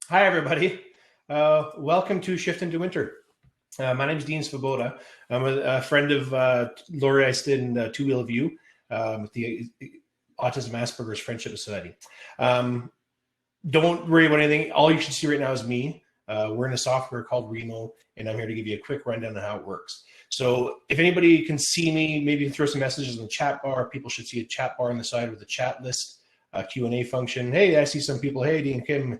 Hi, everybody. Welcome to Shift into Winter. My name is Dean Svoboda. I'm a friend of Lori. I stood in Two Wheel View with the Autism Asperger's Friendship Society. Don't worry about anything. All you should see right now is me. We're in a software called Remo, and I'm here to give you a quick rundown on how it works. So if anybody can see me, maybe throw some messages in the chat bar. People should see a chat bar on the side with a chat list, a Q&A function. Hey, I see some people. Hey, Dean, Kim.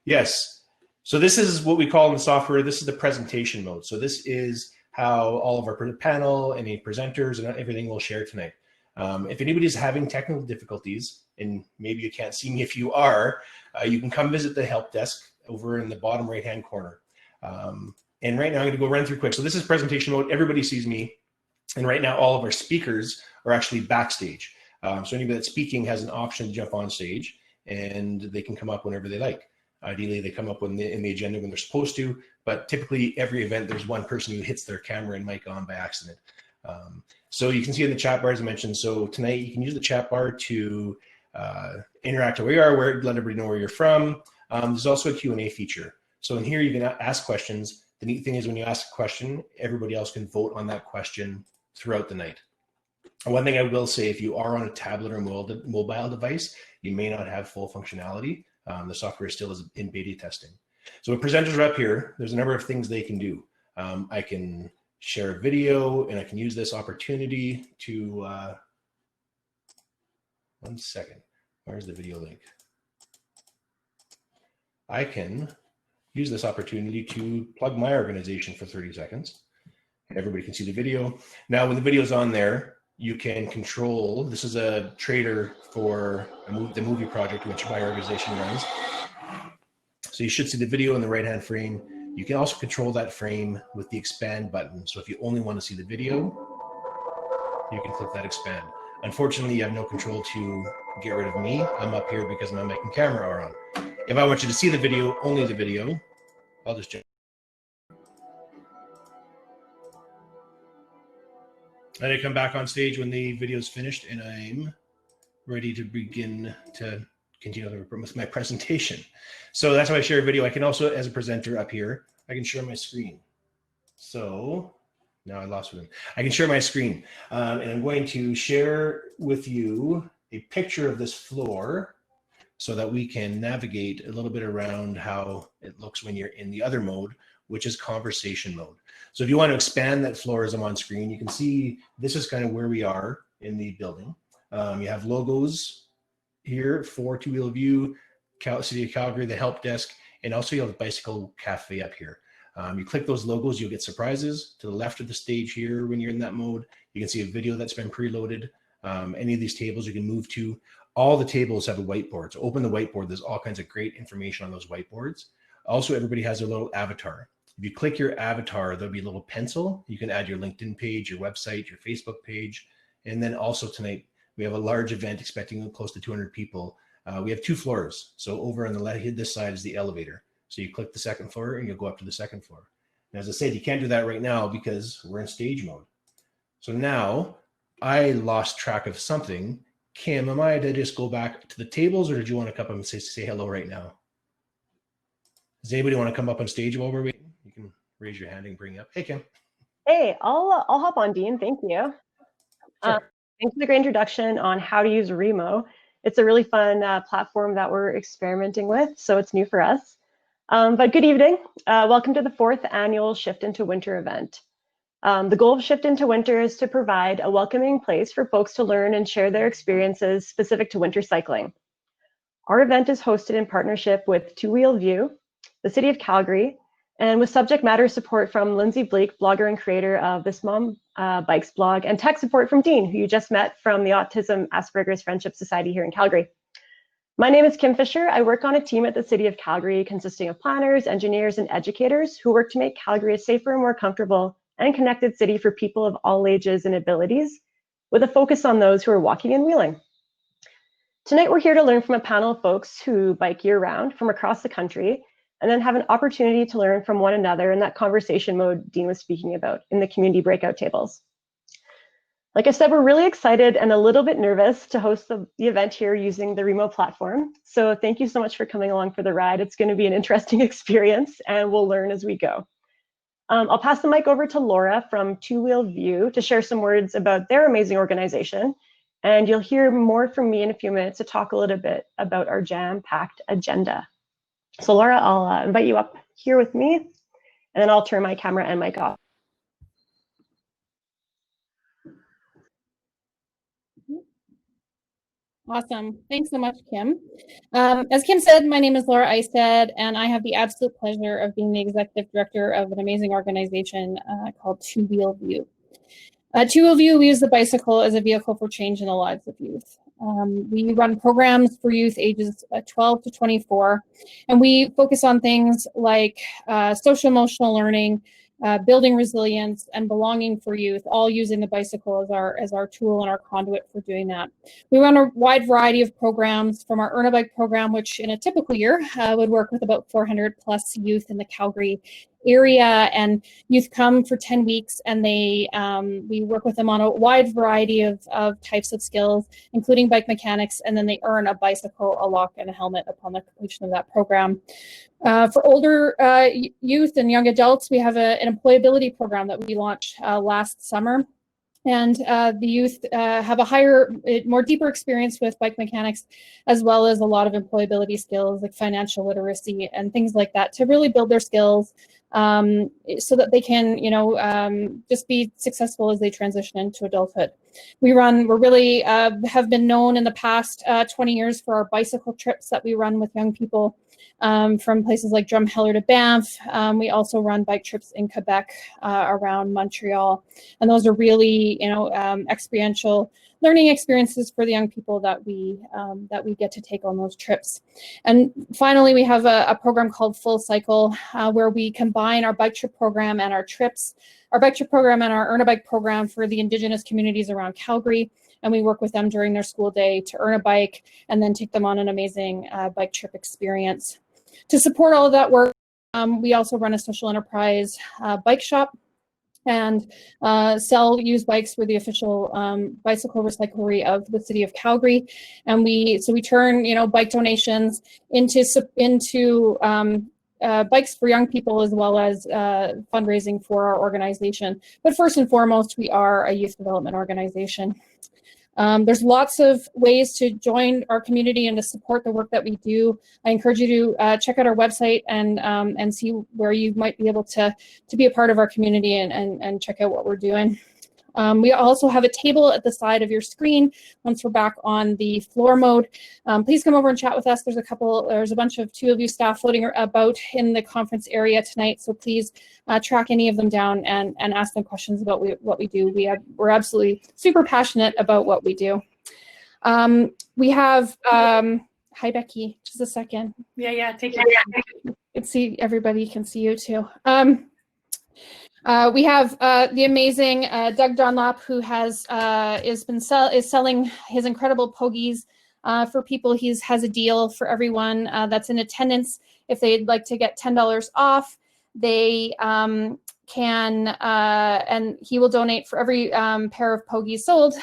Yes. So this is what we call in the software, this is the presentation mode. So this is how all of our panel, any presenters, and everything will share tonight. If anybody's having technical difficulties, and maybe you can't see me if you are, you can come visit the help desk over in the bottom right-hand corner. And right now I'm gonna go run through quick. So this is presentation mode, everybody sees me. And right now all of our speakers are actually backstage. So anybody that's speaking has an option to jump on stage and they can come up whenever they like. Ideally, they come up in the agenda when they're supposed to, but typically every event, there's one person who hits their camera and mic on by accident. So you can see in the chat bar, as I mentioned, so tonight you can use the chat bar to interact where you are, let everybody know where you're from. There's also a Q&A feature. So in here, you can ask questions. The neat thing is when you ask a question, everybody else can vote on that question throughout the night. And one thing I will say, if you are on a tablet or mobile device, you may not have full functionality. The software still is in beta testing. So when presenters are up here, there's a number of things they can do. I can share a video and I can use this opportunity to, one second, where's the video link? I can use this opportunity to plug my organization for 30 seconds. And everybody can see the video. Now, when the video is on there, you can control, this is a trailer for the movie project which my organization runs. So you should see the video in the right-hand frame. You can also control that frame with the expand button. So if you only want to see the video, you can click that expand. Unfortunately, you have no control to get rid of me. I'm up here because my mic and camera are on. If I want you to see the video, only the video, I'll just jump. And I come back on stage when the video is finished and I'm ready to begin to continue with my presentation. So that's how I share a video. I can also, as a presenter up here, I can share my screen. So now I lost one. I can share my screen and I'm going to share with you a picture of this floor so that we can navigate a little bit around how it looks when you're in the other mode, which is conversation mode. So if you want to expand that floor as I'm on screen, you can see this is kind of where we are in the building. You have logos here for Two Wheel View, City of Calgary, the help desk, and also you have a bicycle cafe up here. You click those logos, you'll get surprises. To the left of the stage here, when you're in that mode, you can see a video that's been preloaded. Any of these tables you can move to. All the tables have a whiteboard. So open the whiteboard, there's all kinds of great information on those whiteboards. Also, everybody has their little avatar. If you click your avatar, there'll be a little pencil. You can add your LinkedIn page, your website, your Facebook page. And then also tonight, we have a large event expecting close to 200 people. We have 2 floors. So over on the left, this side is the elevator. So you click the second floor and you'll go up to the second floor. And as I said, you can't do that right now because we're in stage mode. So now I lost track of something. Kim, am I to just go back to the tables or did you want to come up and say hello right now? Does anybody want to come up on stage while we're waiting? You can raise your hand and bring up. Hey, Kim. Hey, I'll hop on, Dean. Thank you. Sure. Thanks for the great introduction on how to use Remo. It's a really fun platform that we're experimenting with, so it's new for us. But good evening. Welcome to the 4th annual Shift into Winter event. The goal of Shift into Winter is to provide a welcoming place for folks to learn and share their experiences specific to winter cycling. Our event is hosted in partnership with Two Wheel View, the City of Calgary, and with subject matter support from Lindsey, Bliek, blogger and creator of This Mom Bikes blog, and tech support from Dean, who you just met from the Autism Asperger's Friendship Society here in Calgary. My name is Kim Fisher. I work on a team at the City of Calgary consisting of planners, engineers, and educators who work to make Calgary a safer, more comfortable, and connected city for people of all ages and abilities, with a focus on those who are walking and wheeling. Tonight, we're here to learn from a panel of folks who bike year-round from across the country, and then have an opportunity to learn from one another in that conversation mode Dean was speaking about in the community breakout tables. Like I said, we're really excited and a little bit nervous to host the event here using the Remo platform. So thank you so much for coming along for the ride. It's going to be an interesting experience, and we'll learn as we go. I'll pass the mic over to Laura from Two Wheel View to share some words about their amazing organization. And you'll hear more from me in a few minutes to talk a little bit about our jam-packed agenda. So Laura, I'll invite you up here with me, and then I'll turn my camera and mic off. Awesome. Thanks so much, Kim. As Kim said, my name is Laura Eisted, and I have the absolute pleasure of being the executive director of an amazing organization called Two Wheel View. Two Wheel View, we use the bicycle as a vehicle for change in the lives of youth. We run programs for youth ages 12 to 24, and we focus on things like social emotional learning, building resilience, and belonging for youth, all using the bicycle as our tool and our conduit for doing that. We run a wide variety of programs, from our Earn a Bike program, which in a typical year would work with about 400 plus youth in the Calgary area, and youth come for 10 weeks, and we work with them on a wide variety of types of skills, including bike mechanics, and then they earn a bicycle, a lock, and a helmet upon the completion of that program. For older youth and young adults, we have an employability program that we launched last summer. And the youth have a more deeper experience with bike mechanics, as well as a lot of employability skills like financial literacy and things like that, to really build their skills so that they can, just be successful as they transition into adulthood. We're really have been known in the past 20 years for our bicycle trips that we run with young people. From places like Drumheller to Banff. We also run bike trips in Quebec, around Montreal, and those are really, experiential learning experiences for the young people that we get to take on those trips. And finally, we have a program called Full Cycle, where we combine our bike trip program and our trips, our bike trip program and our Earn a Bike program for the Indigenous communities around Calgary. And we work with them during their school day to earn a bike and then take them on an amazing bike trip experience. To support all of that work, we also run a social enterprise bike shop and sell used bikes for the official bicycle recyclery of the City of Calgary. And we turn bike donations into bikes for young people, as well as fundraising for our organization. But first and foremost, we are a youth development organization. There's lots of ways to join our community and to support the work that we do. I encourage you to check out our website and see where you might be able to be a part of our community and check out what we're doing. We also have a table at the side of your screen once we're back on the floor mode. Please come over and chat with us. There's a bunch of Two of You staff floating about in the conference area tonight, so please track any of them down and ask them questions about what we do. We're absolutely super passionate about what we do. We have, hi Becky, just a second. Yeah, take it. You can see, everybody can see you too. We have the amazing Doug Dunlop, who is selling his incredible pogies for people. He has a deal for everyone that's in attendance. If they'd like to get $10 off, they can, and he will donate for every pair of pogies sold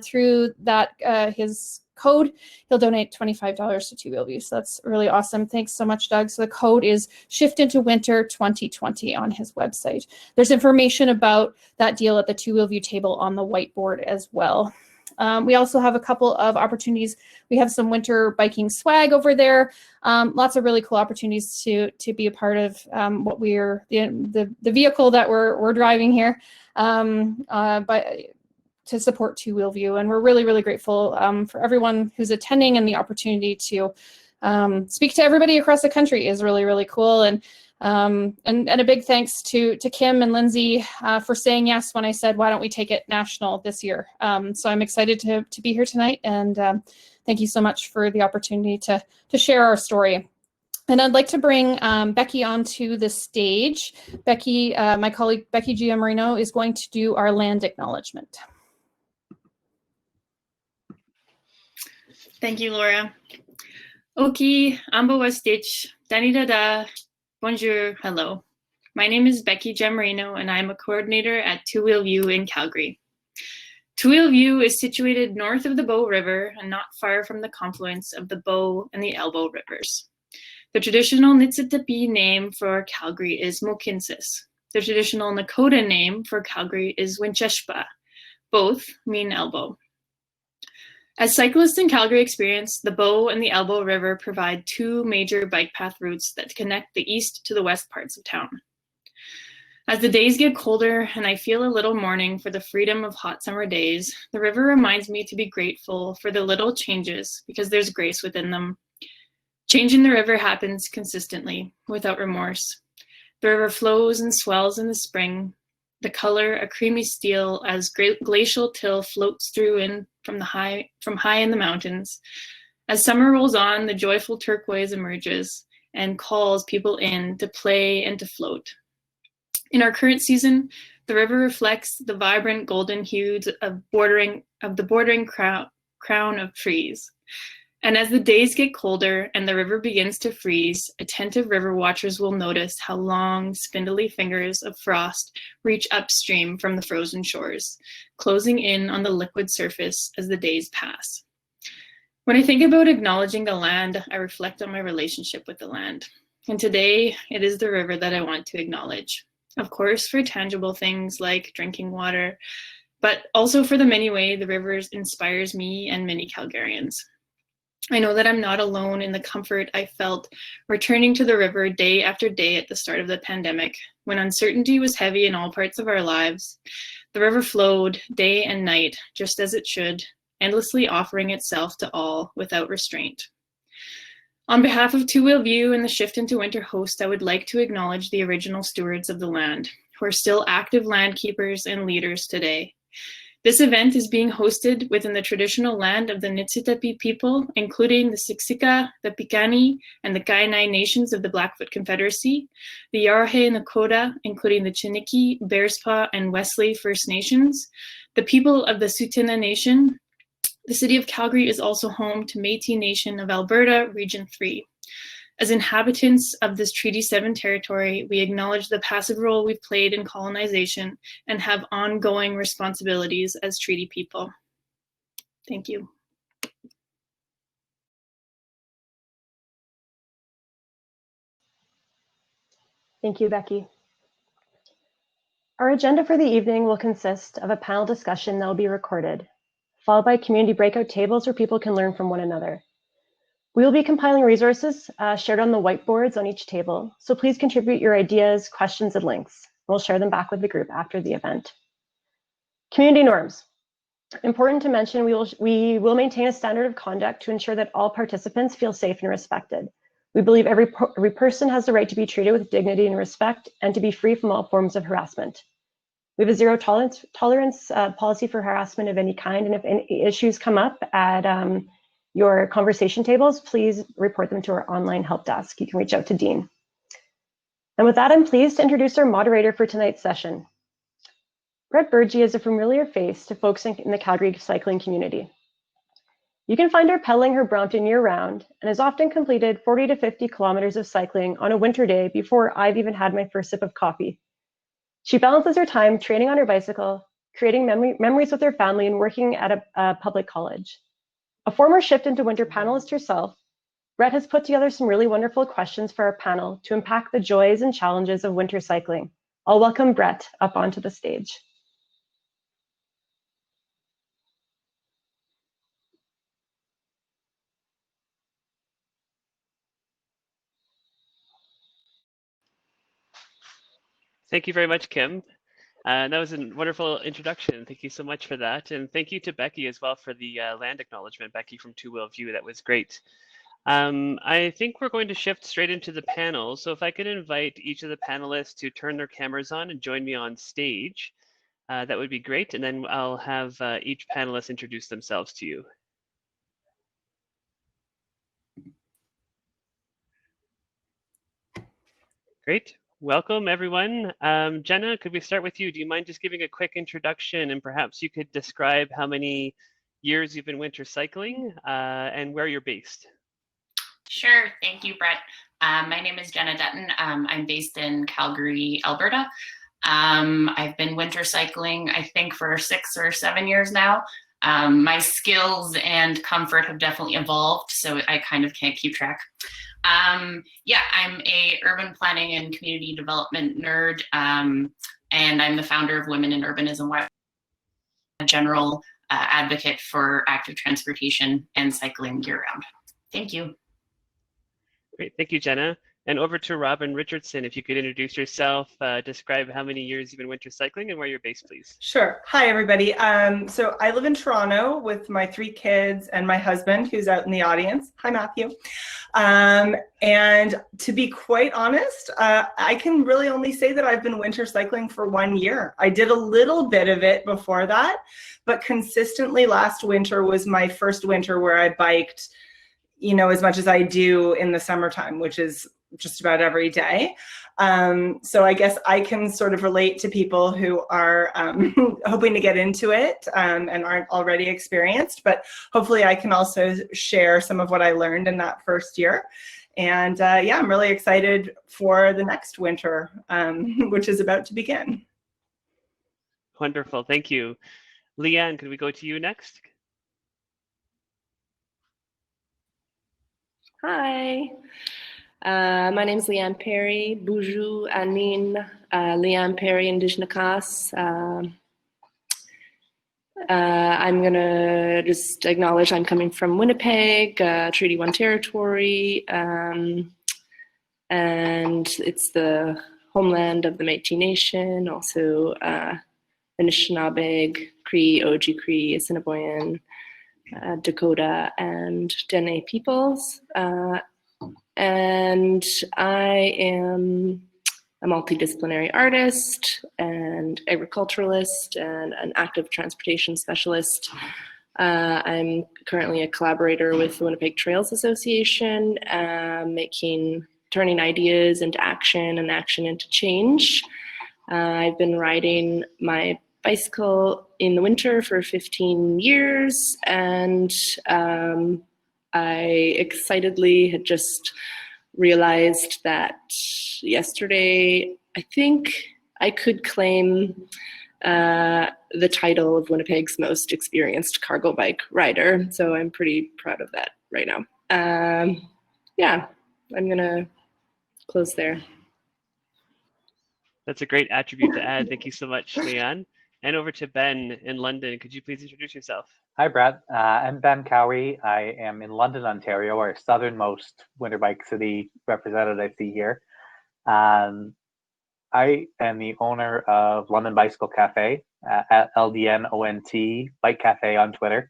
through that his code. He'll donate $25 to Two Wheel View. So that's really awesome. Thanks so much, Doug. So the code is Shift into Winter 2020 on his website. There's information about that deal at the Two Wheel View table on the whiteboard as well. We also have a couple of opportunities. We have some winter biking swag over there. Lots of really cool opportunities to be a part of what we're the vehicle that we're driving here. To support Two Wheel View, and we're really, really grateful for everyone who's attending, and the opportunity to speak to everybody across the country is really, really cool. And a big thanks to Kim and Lindsey for saying yes when I said, why don't we take it national this year? So I'm excited to be here tonight, and thank you so much for the opportunity to share our story. And I'd like to bring Becky onto the stage. Becky, my colleague Becky Giammarino, is going to do our land acknowledgement. Thank you, Laura. Oki, Ambawastich, Danidada, bonjour, hello. My name is Becky Giammarino, and I'm a coordinator at Two Wheel View in Calgary. Two Wheel View is situated north of the Bow River and not far from the confluence of the Bow and the Elbow rivers. The traditional Niitsitapi name for Calgary is Mohkinstsis. The traditional Nakota name for Calgary is Wincheshpa. Both mean elbow. As cyclists in Calgary experience, the Bow and the Elbow River provide two major bike path routes that connect the east to the west parts of town. As the days get colder and I feel a little mourning for the freedom of hot summer days, the river reminds me to be grateful for the little changes because there's grace within them. Change in the river happens consistently, without remorse. The river flows and swells in the spring, the color a creamy steel as glacial till floats through in from high in the mountains. As summer rolls on, the joyful turquoise emerges and calls people in to play and to float. In our current season, the river reflects the vibrant golden hues of the bordering crown of trees. And as the days get colder and the river begins to freeze, attentive river watchers will notice how long, spindly fingers of frost reach upstream from the frozen shores, closing in on the liquid surface as the days pass. When I think about acknowledging the land, I reflect on my relationship with the land. And today, it is the river that I want to acknowledge. Of course, for tangible things like drinking water, but also for the many ways the river inspires me and many Calgarians. I know that I'm not alone in the comfort I felt returning to the river day after day at the start of the pandemic, when uncertainty was heavy in all parts of our lives. The river flowed day and night, just as it should, endlessly offering itself to all without restraint. On behalf of Two Wheel View and the Shift into Winter host, I would like to acknowledge the original stewards of the land, who are still active land keepers and leaders today. This event is being hosted within the traditional land of the Niitsitapi people, including the Siksika, the Piikani, and the Kainai nations of the Blackfoot Confederacy, the Yarahe Nakota, including the Chiniki, Bearspaw, and Wesley First Nations, the people of the Tsuut'ina Nation. The City of Calgary is also home to Métis Nation of Alberta, Region 3. As inhabitants of this Treaty 7 territory, we acknowledge the passive role we've played in colonization and have ongoing responsibilities as treaty people. Thank you. Thank you, Becky. Our agenda for the evening will consist of a panel discussion that will be recorded, followed by community breakout tables where people can learn from one another. We will be compiling resources shared on the whiteboards on each table, so please contribute your ideas, questions, and links. We'll share them back with the group after the event. Community norms. Important to mention, we will maintain a standard of conduct to ensure that all participants feel safe and respected. We believe every person has the right to be treated with dignity and respect and to be free from all forms of harassment. We have a zero tolerance policy for harassment of any kind, and if any issues come up at your conversation tables, please report them to our online help desk. You can reach out to Dean. And with that, I'm pleased to introduce our moderator for tonight's session. Brett Burgee is a familiar face to folks in the Calgary cycling community. You can find her pedaling her Brompton year-round and has often completed 40 to 50 kilometers of cycling on a winter day before I've even had my first sip of coffee. She balances her time training on her bicycle, creating memories with her family, and working at a public college. A former Shift into Winter panelist herself, Brett has put together some really wonderful questions for our panel to unpack the joys and challenges of winter cycling. I'll welcome Brett up onto the stage. Thank you very much, Kim. That was a wonderful introduction. Thank you so much for that. And thank you to Becky as well for the land acknowledgement. Becky from Two Wheel View, that was great. I think we're going to shift straight into the panel. So if I could invite each of the panelists to turn their cameras on and join me on stage, that would be great. And then I'll have each panelist introduce themselves to you. Great. Welcome, everyone. Jenna, could we start with you? Do you mind just giving a quick introduction, and perhaps you could describe how many years you've been winter cycling and where you're based? Sure. Thank you, Brett. My name is Jenna Dutton. I'm based in Calgary, Alberta. I've been winter cycling, I think, for 6 or 7 years now. My skills and comfort have definitely evolved, so I kind of can't keep track. Yeah, I'm a urban planning and community development nerd, and I'm the founder of Women in Urbanism, a general advocate for active transportation and cycling year-round. Thank you. Great, thank you, Jenna. And over to Robin Richardson, if you could introduce yourself, describe how many years you've been winter cycling and where you're based, please. Sure. Hi, everybody. So I live in Toronto with my 3 kids and my husband, who's out in the audience. Hi, Matthew. And to be quite honest, I can really only say that I've been winter cycling for 1 year. I did a little bit of it before that, but consistently last winter was my first winter where I biked, you know, as much as I do in the summertime, which is just about every day. So I guess I can sort of relate to people who are hoping to get into it and aren't already experienced, but hopefully I can also share some of what I learned in that first year. And yeah, I'm really excited for the next winter, which is about to begin. Wonderful, thank you. Leanne, could we go to you next? Hi, my name is Leanne Perry, Bonjour, Anin, Leanne Perry, Indigenous. I'm gonna just acknowledge I'm coming from Winnipeg, Treaty 1 territory, and it's the homeland of the Métis Nation, also Anishinaabe, Cree, Oji-Cree, Assiniboine, Dakota, and Dene peoples. And I am a multidisciplinary artist and agriculturalist and an active transportation specialist. I'm currently a collaborator with the Winnipeg Trails Association, turning ideas into action and action into change. I've been riding my bicycle in the winter for 15 years, and I excitedly had just realized that yesterday, I think I could claim the title of Winnipeg's most experienced cargo bike rider. So I'm pretty proud of that right now. Yeah, I'm gonna close there. That's a great attribute to add. Thank you so much, Leanne. And over to Ben in London. Could you please introduce yourself? Hi, Brad. I'm Ben Cowie. I am in London, Ontario, our southernmost winter bike city represented I see here. I am the owner of London Bicycle Cafe at LDNONT Bike Cafe on Twitter.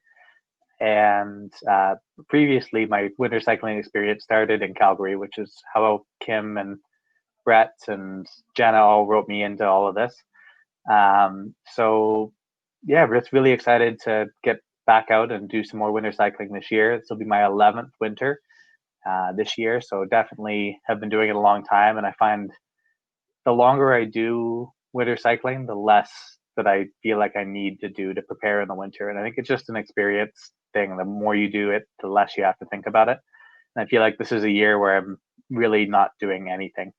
And previously, my winter cycling experience started in Calgary, which is how Kim and Brett and Jenna all wrote me into all of this. So yeah, we're just really excited to get back out and do some more winter cycling this year. This will be my 11th winter this year, so definitely have been doing it a long time, and I find the longer I do winter cycling, the less that I feel like I need to do to prepare in the winter. And I think it's just an experience thing. The more you do it, the less you have to think about it. And I feel like this is a year where I'm really not doing anything.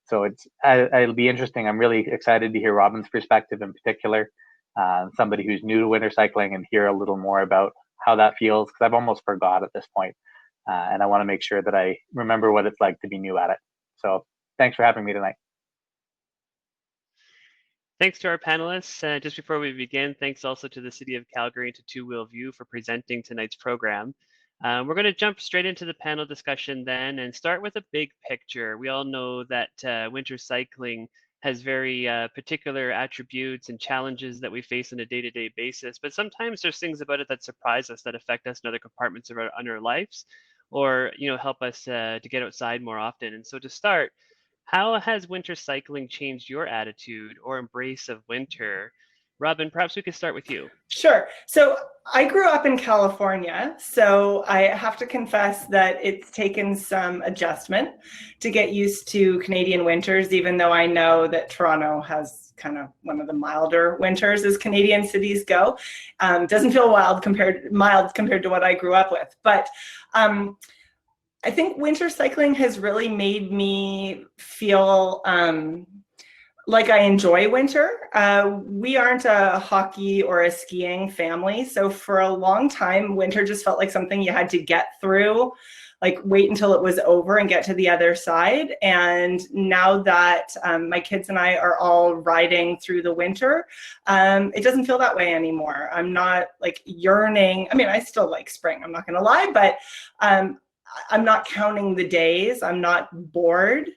So it'll be interesting. I'm really excited to hear Robin's perspective in particular, somebody who's new to winter cycling, and hear a little more about how that feels, because I've almost forgot at this point. And I want to make sure that I remember what it's like to be new at it. So thanks for having me tonight. Thanks to our panelists. Just before we begin, thanks also to the City of Calgary and to Two Wheel View for presenting tonight's program. We're going to jump straight into the panel discussion then and start with a big picture. We all know that winter cycling has very particular attributes and challenges that we face on a day-to-day basis, but sometimes there's things about it that surprise us, that affect us in other compartments of our lives, or help us to get outside more often. And so to start, how has winter cycling changed your attitude or embrace of winter? Robin, perhaps we could start with you. Sure. So I grew up in California, so I have to confess that it's taken some adjustment to get used to Canadian winters, even though I know that Toronto has kind of one of the milder winters as Canadian cities go. Doesn't feel mild compared to what I grew up with. But I think winter cycling has really made me feel like I enjoy winter. We aren't a hockey or a skiing family. So for a long time, winter just felt like something you had to get through, like wait until it was over and get to the other side. And now that my kids and I are all riding through the winter, it doesn't feel that way anymore. I'm not like yearning. I mean, I still like spring, I'm not gonna lie, but I'm not counting the days. I'm not bored.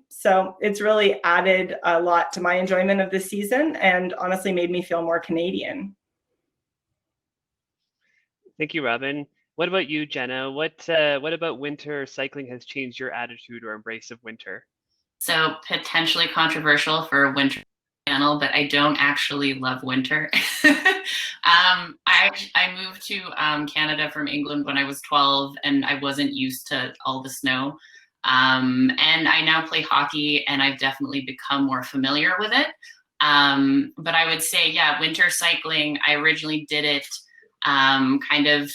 So it's really added a lot to my enjoyment of the season and honestly made me feel more Canadian. Thank you, Robin. What about you, Jenna? What about winter cycling has changed your attitude or embrace of winter? So potentially controversial for a winter channel, but I don't actually love winter. I moved to Canada from England when I was 12, and I wasn't used to all the snow. And I now play hockey, and I've definitely become more familiar with it. But I would say, yeah, winter cycling, I originally did it kind of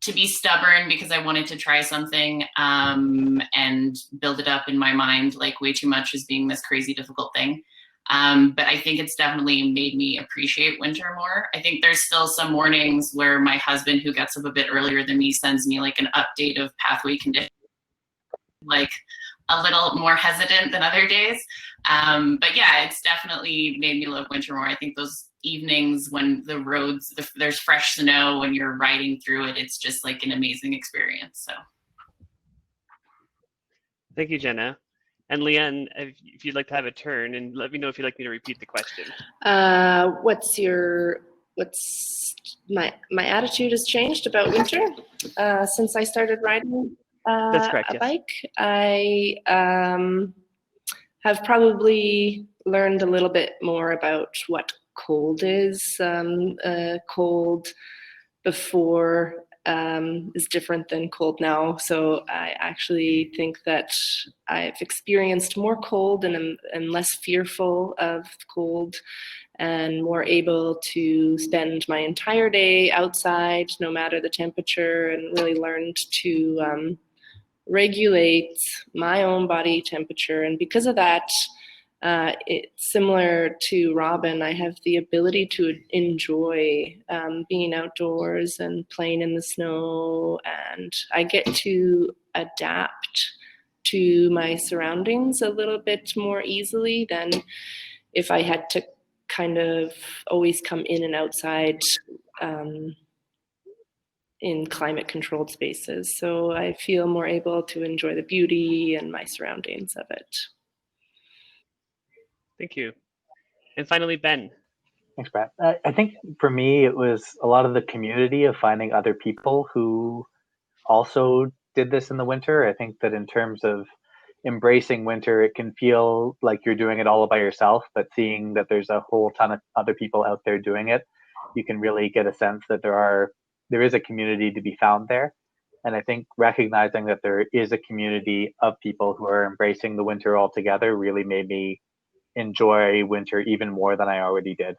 to be stubborn because I wanted to try something and build it up in my mind like way too much as being this crazy difficult thing. But I think it's definitely made me appreciate winter more. I think there's still some mornings where my husband, who gets up a bit earlier than me, sends me like an update of pathway conditions, like a little more hesitant than other days. But yeah, it's definitely made me love winter more. I think those evenings when the roads, there's fresh snow when you're riding through it, it's just like an amazing experience. So. Thank you, Jenna. And Leanne, if you'd like to have a turn, and let me know if you'd like me to repeat the question. What's my attitude has changed about winter since I started riding That's correct, a yes. bike. I have probably learned a little bit more about what cold is. Cold before is different than cold now. So I actually think that I've experienced more cold and am less fearful of cold and more able to spend my entire day outside, no matter the temperature, and really learned to regulate my own body temperature. And because of that, it's similar to Robin, I have the ability to enjoy being outdoors and playing in the snow, and I get to adapt to my surroundings a little bit more easily than if I had to kind of always come in and outside in climate controlled spaces. So I feel more able to enjoy the beauty and my surroundings of it. Thank you. And finally, Ben. Thanks, Brett. I think for me, it was a lot of the community of finding other people who also did this in the winter. I think that in terms of embracing winter, it can feel like you're doing it all by yourself, but seeing that there's a whole ton of other people out there doing it, you can really get a sense that there is a community to be found there. And I think recognizing that there is a community of people who are embracing the winter all together really made me enjoy winter even more than I already did.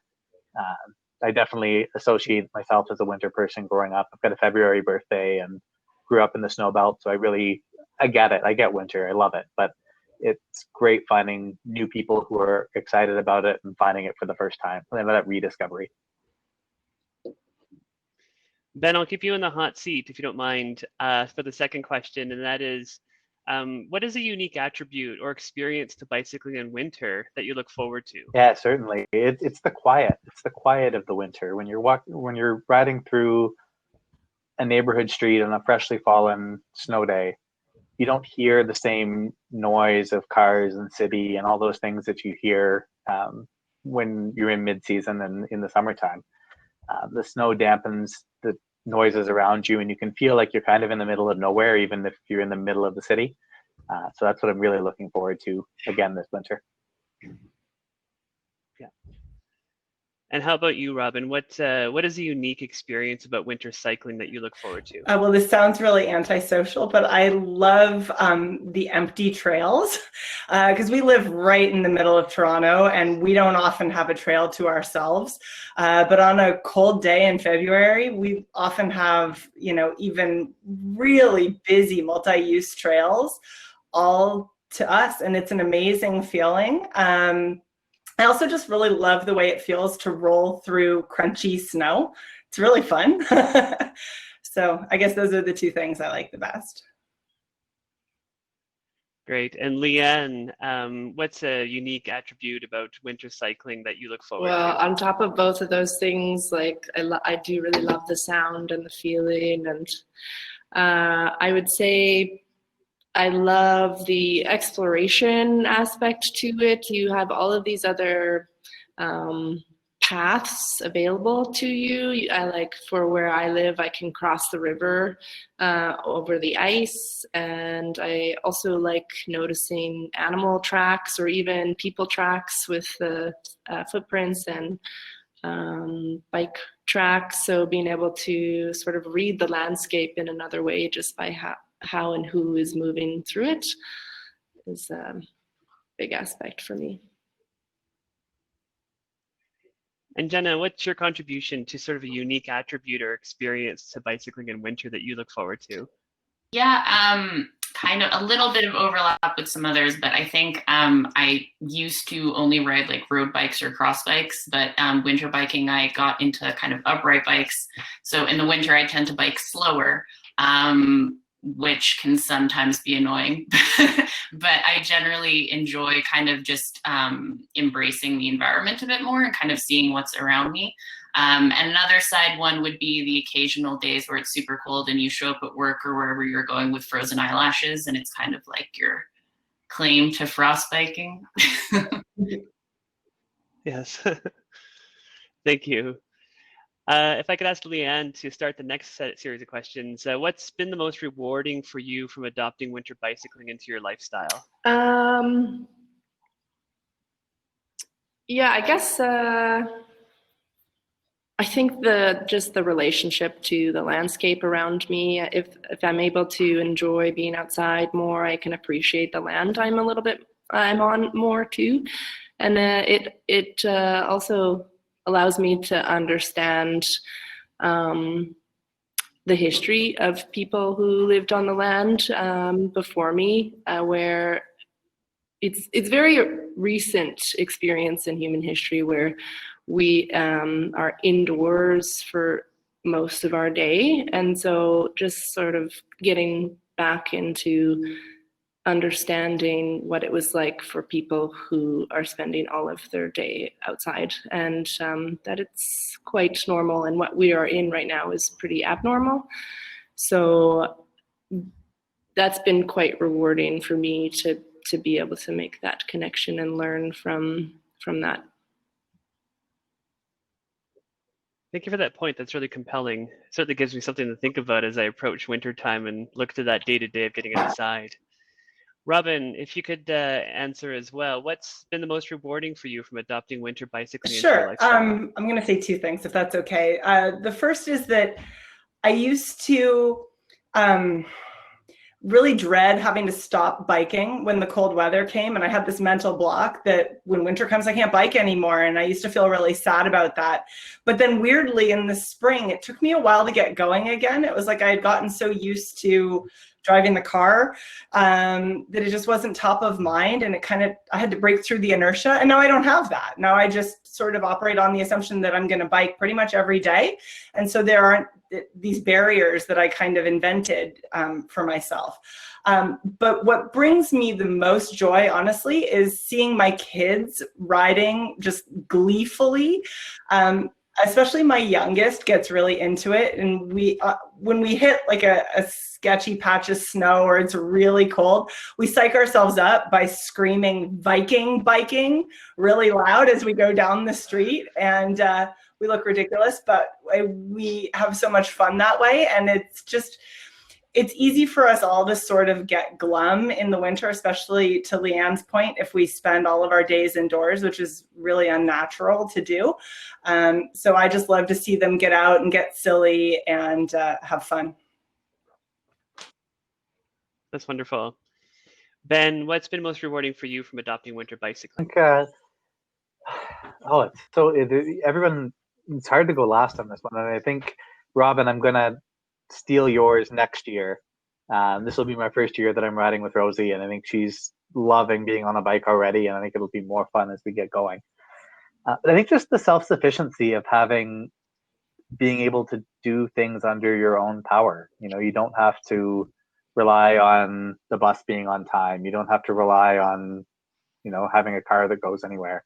I definitely associate myself as a winter person growing up. I've got a February birthday and grew up in the snow belt, so I get it. I get winter. I love it. But it's great finding new people who are excited about it and finding it for the first time. And that rediscovery. Ben, I'll keep you in the hot seat, if you don't mind, for the second question, and that is, what is a unique attribute or experience to bicycling in winter that you look forward to? Yeah, certainly. It's the quiet. It's the quiet of the winter. When you're riding through a neighborhood street on a freshly fallen snow day, you don't hear the same noise of cars and city and all those things that you hear when you're in mid-season and in the summertime. The snow dampens the noises around you, and you can feel like you're kind of in the middle of nowhere, even if you're in the middle of the city. So that's what I'm really looking forward to again this winter. Yeah. And how about you, Robin? What is a unique experience about winter cycling that you look forward to? Well, this sounds really antisocial, but I love the empty trails because we live right in the middle of Toronto and we don't often have a trail to ourselves. But on a cold day in February, we often have, even really busy multi-use trails all to us. And it's an amazing feeling. I also just really love the way it feels to roll through crunchy snow. It's really fun. So I guess those are the two things I like the best. Great. And Leanne, what's a unique attribute about winter cycling that you look forward Well, to? on top of both of those things, like I do really love the sound and the feeling, and I would say I love the exploration aspect to it. You have all of these other paths available to you. I like, for where I live, I can cross the river over the ice, and I also like noticing animal tracks or even people tracks with the footprints and bike tracks. So being able to sort of read the landscape in another way just by how and who is moving through it is a big aspect for me. And Jenna, what's your contribution to sort of a unique attribute or experience to bicycling in winter that you look forward to? Yeah, kind of a little bit of overlap with some others, but I think I used to only ride like road bikes or cross bikes, but winter biking, I got into kind of upright bikes. So in the winter, I tend to bike slower, which can sometimes be annoying, but I generally enjoy kind of just embracing the environment a bit more and kind of seeing what's around me. And another side one would be the occasional days where it's super cold and you show up at work or wherever you're going with frozen eyelashes, and it's kind of like your claim to frostbiking. Yes. Thank you. If I could ask Leanne to start the next series of questions, what's been the most rewarding for you from adopting winter bicycling into your lifestyle? Yeah, I guess I think just the relationship to the landscape around me. If I'm able to enjoy being outside more, I can appreciate the land I'm on more too, and it also allows me to understand the history of people who lived on the land before me, where it's very recent experience in human history where we are indoors for most of our day. And so just sort of getting back into understanding what it was like for people who are spending all of their day outside, and that it's quite normal, and what we are in right now is pretty abnormal. So that's been quite rewarding for me to be able to make that connection and learn from that. Thank you for that point. That's really compelling. It certainly gives me something to think about as I approach wintertime and look to that day-to-day of getting inside. Robin, if you could answer as well, what's been the most rewarding for you from adopting winter bicycling into your lifestyle? I'm going to say two things, if that's okay. The first is that I used to really dread having to stop biking when the cold weather came, and I had this mental block that when winter comes I can't bike anymore, and I used to feel really sad about that. But then weirdly in the spring it took me a while to get going again. It was like I had gotten so used to driving the car that it just wasn't top of mind, and I had to break through the inertia, and now I don't have that. Now I just sort of operate on the assumption that I'm going to bike pretty much every day, and so there aren't these barriers that I kind of invented for myself. But what brings me the most joy, honestly, is seeing my kids riding just gleefully. Especially my youngest gets really into it, and when we hit like a sketchy patch of snow or it's really cold, we psych ourselves up by screaming Viking biking really loud as we go down the street, and we look ridiculous, but we have so much fun that way. And it's easy for us all to sort of get glum in the winter, especially to Leanne's point, if we spend all of our days indoors, which is really unnatural to do. So I just love to see them get out and get silly and have fun. That's wonderful. Ben, what's been most rewarding for you from adopting winter bicycling? Everyone, it's hard to go last on this one. And I think, Robin, I'm going to steal yours next year. This will be my first year that I'm riding with Rosie, and I think she's loving being on a bike already, and I think it'll be more fun as we get going. But I think just the self-sufficiency of being able to do things under your own power. You know, you don't have to rely on the bus being on time. You don't have to rely on, you know, having a car that goes anywhere.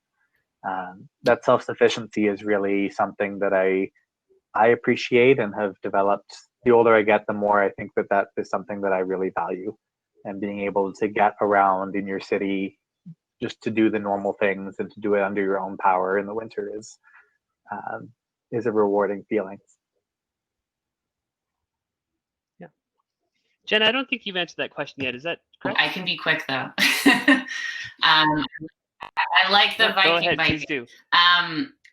That self-sufficiency is really something that I appreciate and have developed. The older I get, the more I think that is something that I really value. And being able to get around in your city just to do the normal things and to do it under your own power in the winter is a rewarding feeling. Yeah. Jen, I don't think you've answered that question yet. Is that correct? I can be quick though. I like the Viking Go ahead, biking. please do.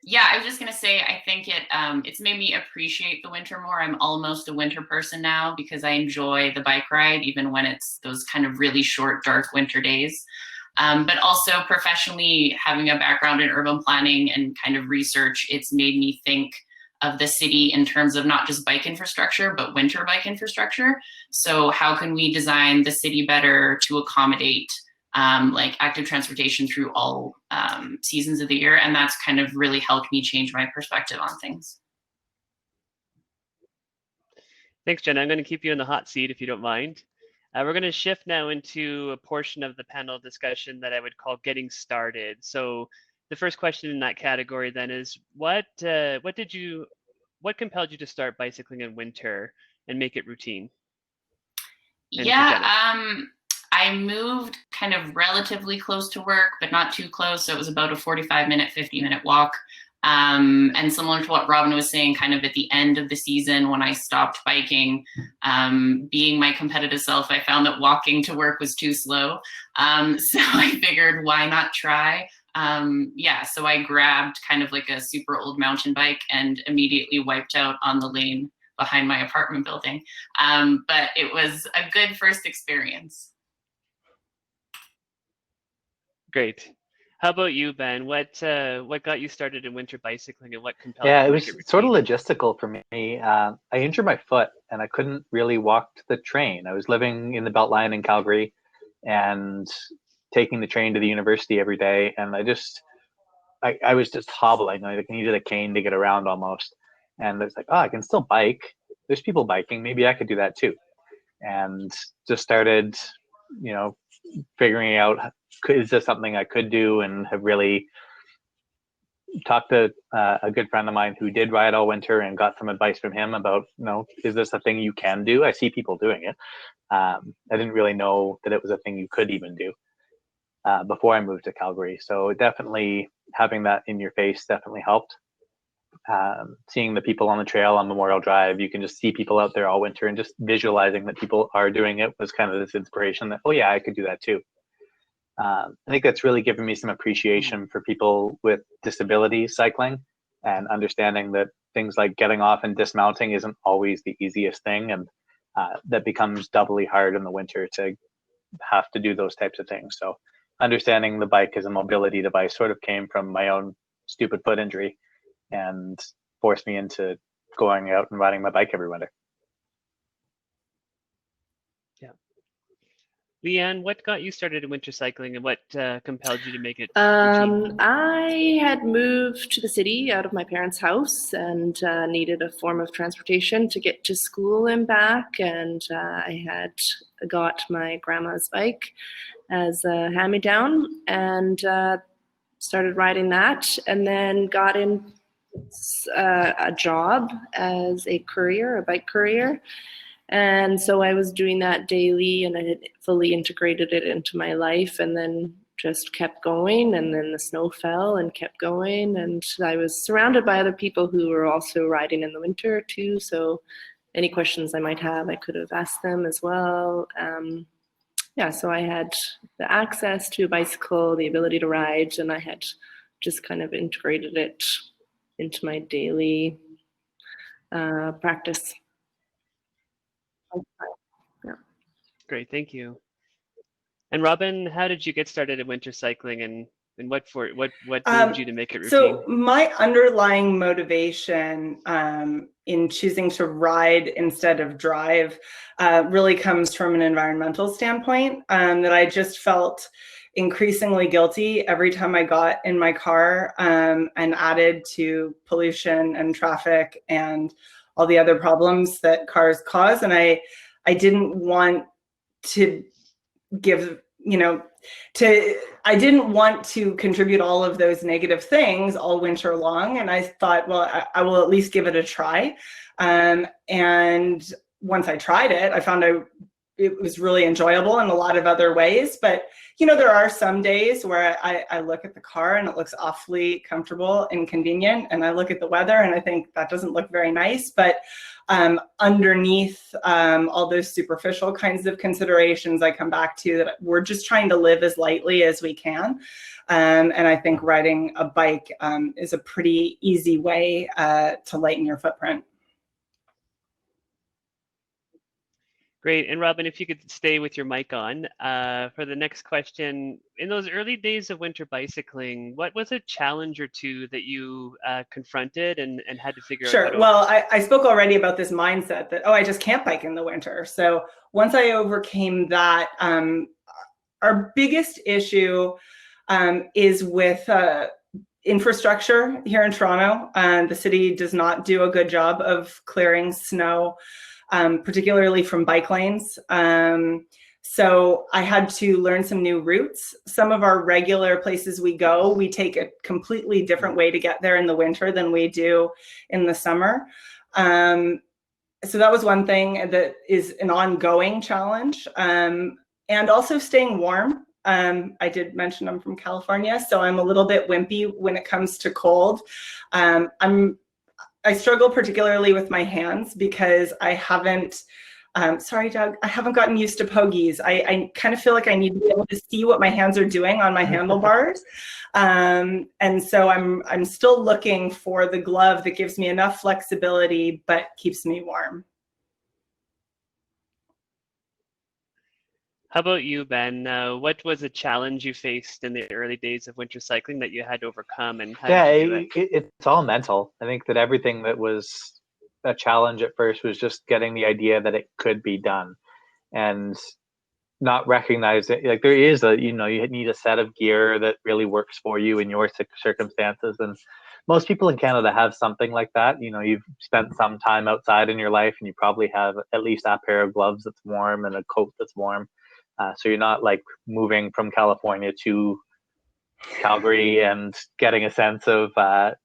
Yeah, I was just gonna say, I think it's made me appreciate the winter more. I'm almost a winter person now because I enjoy the bike ride, even when it's those kind of really short, dark winter days. But also professionally, having a background in urban planning and kind of research, it's made me think of the city in terms of not just bike infrastructure, but winter bike infrastructure. So how can we design the city better to accommodate like active transportation through all seasons of the year? And that's kind of really helped me change my perspective on things. Thanks, Jen. I'm going to keep you in the hot seat if you don't mind. We're going to shift now into a portion of the panel discussion that I would call getting started. So the first question in that category then is, what compelled you to start bicycling in winter and make it routine? I moved kind of relatively close to work, but not too close. So it was about a 45-minute, 50-minute walk. And similar to what Robin was saying, kind of at the end of the season when I stopped biking, being my competitive self, I found that walking to work was too slow. So I figured, why not try? So I grabbed kind of like a super old mountain bike and immediately wiped out on the lane behind my apartment building. But it was a good first experience. Great. How about you, Ben? What got you started in winter bicycling and what compelled Yeah, you it to was make it sort of routine? logistical for me. I injured my foot and I couldn't really walk to the train. I was living in the Beltline in Calgary and taking the train to the university every day. And I was just hobbling. I needed a cane to get around almost. And it's like, oh, I can still bike. There's people biking. Maybe I could do that too. And just started, you know, figuring out, is this something I could do, and have really talked to a good friend of mine who did ride all winter and got some advice from him about, you know, is this a thing you can do? I see people doing it. I didn't really know that it was a thing you could even do before I moved to Calgary. So definitely having that in your face definitely helped. Seeing the people on the trail on Memorial Drive, you can just see people out there all winter, and just visualizing that people are doing it was kind of this inspiration that, oh yeah, I could do that too. I think that's really given me some appreciation for people with disabilities cycling, and understanding that things like getting off and dismounting isn't always the easiest thing, and that becomes doubly hard in the winter to have to do those types of things. So understanding the bike as a mobility device sort of came from my own stupid foot injury and forced me into going out and riding my bike every winter. Leanne, what got you started in winter cycling and what compelled you to make it routine? I had moved to the city out of my parents' house and needed a form of transportation to get to school and back. And I had got my grandma's bike as a hand-me-down and started riding that, and then got in a job as a courier, a bike courier. And so I was doing that daily, and I had fully integrated it into my life, and then just kept going. And then the snow fell and kept going. And I was surrounded by other people who were also riding in the winter too. So any questions I might have, I could have asked them as well. So I had the access to a bicycle, the ability to ride, and I had just kind of integrated it into my daily practice. Yeah. Great, thank you. And Robin, how did you get started in winter cycling, and what moved you to make it routine? So my underlying motivation in choosing to ride instead of drive really comes from an environmental standpoint, that I just felt increasingly guilty every time I got in my car, and added to pollution and traffic and all the other problems that cars cause. And I didn't want to give, I didn't want to contribute all of those negative things all winter long. And I thought, well, I will at least give it a try. And once I tried it, I found it was really enjoyable in a lot of other ways. But, there are some days where I look at the car and it looks awfully comfortable and convenient. And I look at the weather and I think that doesn't look very nice. But underneath all those superficial kinds of considerations, I come back to that we're just trying to live as lightly as we can. And I think riding a bike is a pretty easy way to lighten your footprint. Great. And Robin, if you could stay with your mic on for the next question. In those early days of winter bicycling, what was a challenge or two that you confronted and had to figure out? Sure. Well, I spoke already about this mindset that, I just can't bike in the winter. So once I overcame that, our biggest issue is with infrastructure here in Toronto. The city does not do a good job of clearing snow, particularly from bike lanes. So I had to learn some new routes. Some of our regular places we go, we take a completely different way to get there in the winter than we do in the summer. So that was one thing that is an ongoing challenge. And also staying warm. I did mention I'm from California, so I'm a little bit wimpy when it comes to cold. I struggle particularly with my hands because I haven't, sorry, Doug, I haven't gotten used to pogies. I kind of feel like I need to be able to see what my hands are doing on my handlebars. And so I'm still looking for the glove that gives me enough flexibility, but keeps me warm. How about you, Ben? What was a challenge you faced in the early days of winter cycling that you had to overcome, and how did you do it? It's all mental. I think that everything that was a challenge at first was just getting the idea that it could be done, and not recognize it. Like there is you need a set of gear that really works for you in your circumstances, and most people in Canada have something like that. You've spent some time outside in your life, and you probably have at least a pair of gloves that's warm and a coat that's warm. So you're not like moving from California to Calgary and getting a sense of,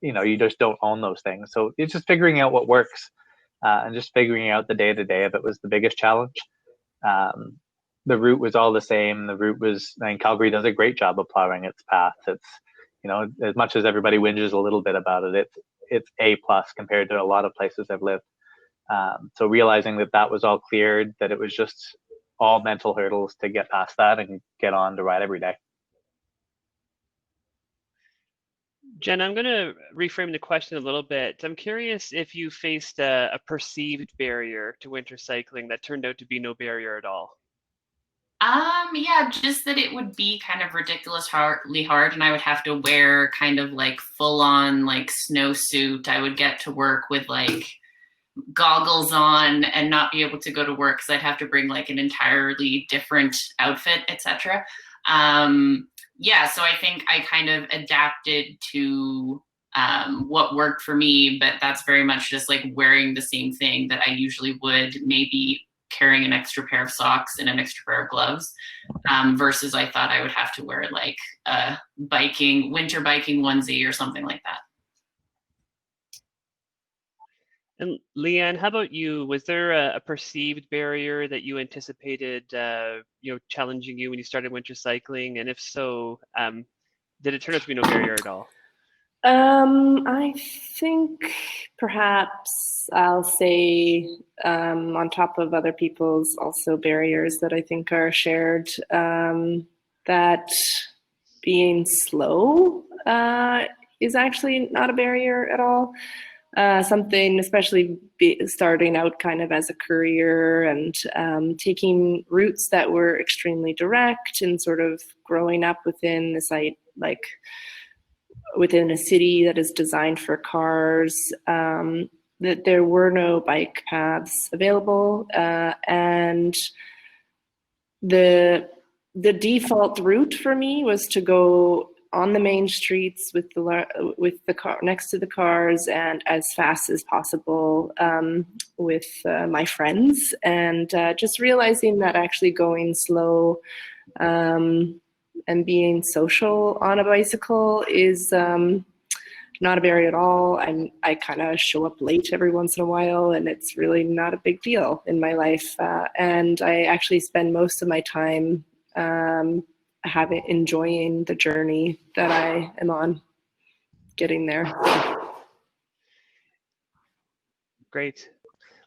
you just don't own those things. So it's just figuring out what works and just figuring out the day-to-day of it was the biggest challenge. The route was all the same. Calgary does a great job of plowing its path. It's, as much as everybody whinges a little bit about it, it's A+ compared to a lot of places I've lived. So realizing that was all cleared, that it was just all mental hurdles to get past that and get on to ride every day. Jen, I'm going to reframe the question a little bit. I'm curious if you faced a perceived barrier to winter cycling that turned out to be no barrier at all. Yeah, just that it would be kind of ridiculously hard, and I would have to wear kind of like full-on like snowsuit. I would get to work with like goggles on and not be able to go to work because I'd have to bring like an entirely different outfit, etc. Yeah, so I think I kind of adapted to what worked for me, but that's very much just like wearing the same thing that I usually would, maybe carrying an extra pair of socks and an extra pair of gloves, versus I thought I would have to wear like a winter biking onesie or something like that. And Leanne, how about you? Was there a perceived barrier that you anticipated, challenging you when you started winter cycling? And if so, did it turn out to be no barrier at all? I think perhaps I'll say, on top of other people's also barriers that I think are shared, that being slow is actually not a barrier at all. Something, especially starting out kind of as a courier and taking routes that were extremely direct and sort of growing up within this, within a city that is designed for cars, that there were no bike paths available, and the the default route for me was to go on the main streets with the car next to the cars and as fast as possible with my friends, and just realizing that actually going slow and being social on a bicycle is not a barrier at all. I kind of show up late every once in a while, and it's really not a big deal in my life. And I actually spend most of my time enjoying the journey that I am on, getting there. Great.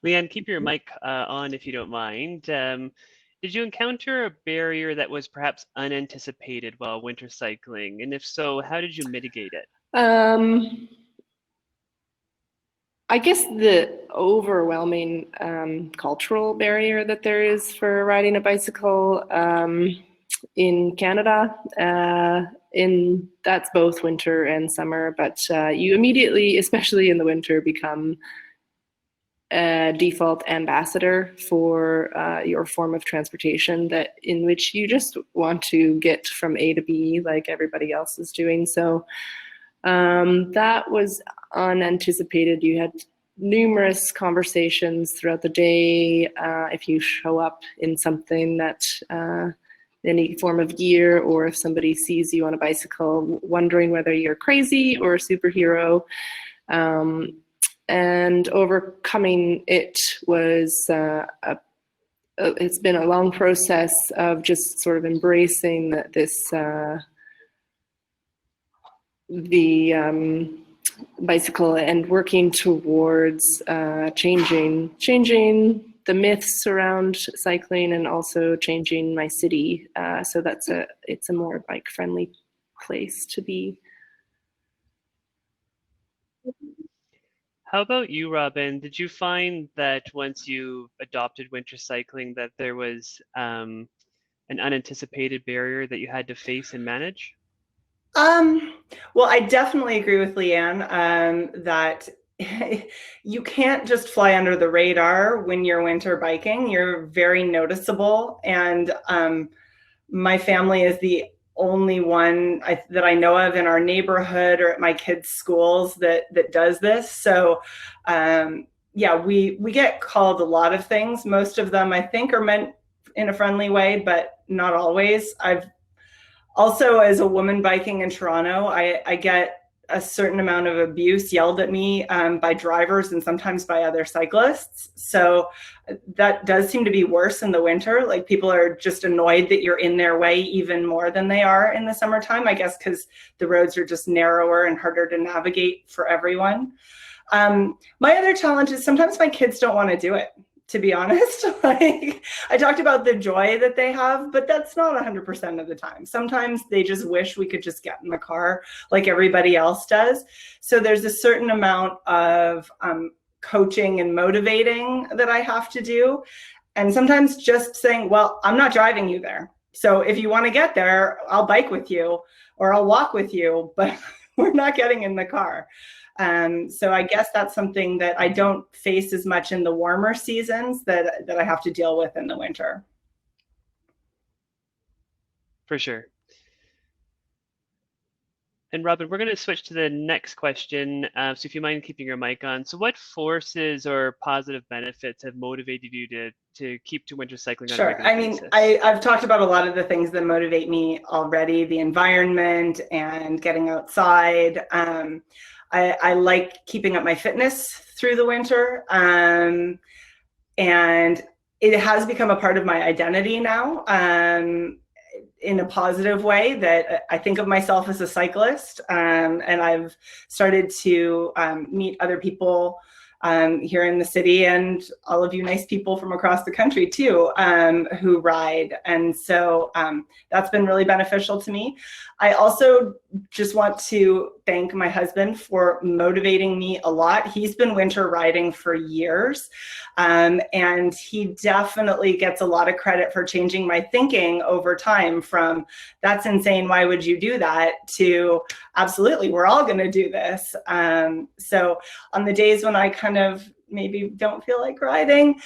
Leanne, keep your mic on if you don't mind. Did you encounter a barrier that was perhaps unanticipated while winter cycling? And if so, how did you mitigate it? I guess the overwhelming cultural barrier that there is for riding a bicycle in Canada, that's both winter and summer, but you immediately, especially in the winter, become a default ambassador for your form of transportation, that in which you just want to get from A to B like everybody else is doing. So that was unanticipated. You had numerous conversations throughout the day. If you show up in something that any form of gear, or if somebody sees you on a bicycle, wondering whether you're crazy or a superhero. And overcoming it was it's been a long process of just sort of embracing that the bicycle and working towards changing the myths around cycling, and also changing my city so it's a more bike friendly place to be. How about you, Robin? Did you find that once you adopted winter cycling that there was an unanticipated barrier that you had to face and manage? Well, I definitely agree with Leanne that you can't just fly under the radar when you're winter biking. You're very noticeable, and my family is the only one that I know of in our neighborhood or at my kids' schools that does this. So yeah, we get called a lot of things. Most of them I think are meant in a friendly way, but not always. I've also, as a woman biking in Toronto, I get a certain amount of abuse yelled at me by drivers and sometimes by other cyclists. So that does seem to be worse in the winter. Like, people are just annoyed that you're in their way even more than they are in the summertime, I guess, because the roads are just narrower and harder to navigate for everyone. My other challenge is sometimes my kids don't want to do it, to be honest. Like, I talked about the joy that they have, but that's not 100% of the time. Sometimes they just wish we could just get in the car like everybody else does. So there's a certain amount of coaching and motivating that I have to do. And sometimes just saying, well, I'm not driving you there. So if you want to get there, I'll bike with you or I'll walk with you, but we're not getting in the car. So I guess that's something that I don't face as much in the warmer seasons that I have to deal with in the winter. For sure. And Robin, we're going to switch to the next question. So if you mind keeping your mic on. So what forces or positive benefits have motivated you to keep to winter cycling on a regular basis? I mean, I've talked about a lot of the things that motivate me already, the environment and getting outside. I like keeping up my fitness through the winter, and it has become a part of my identity now, in a positive way, that I think of myself as a cyclist, and I've started to meet other people here in the city, and all of you nice people from across the country too, who ride. And so that's been really beneficial to me. I also just want to thank my husband for motivating me a lot. He's been winter riding for years, and he definitely gets a lot of credit for changing my thinking over time from "that's insane, why would you do that?" to "absolutely, we're all going to do this." So on the days when I kind of maybe don't feel like riding,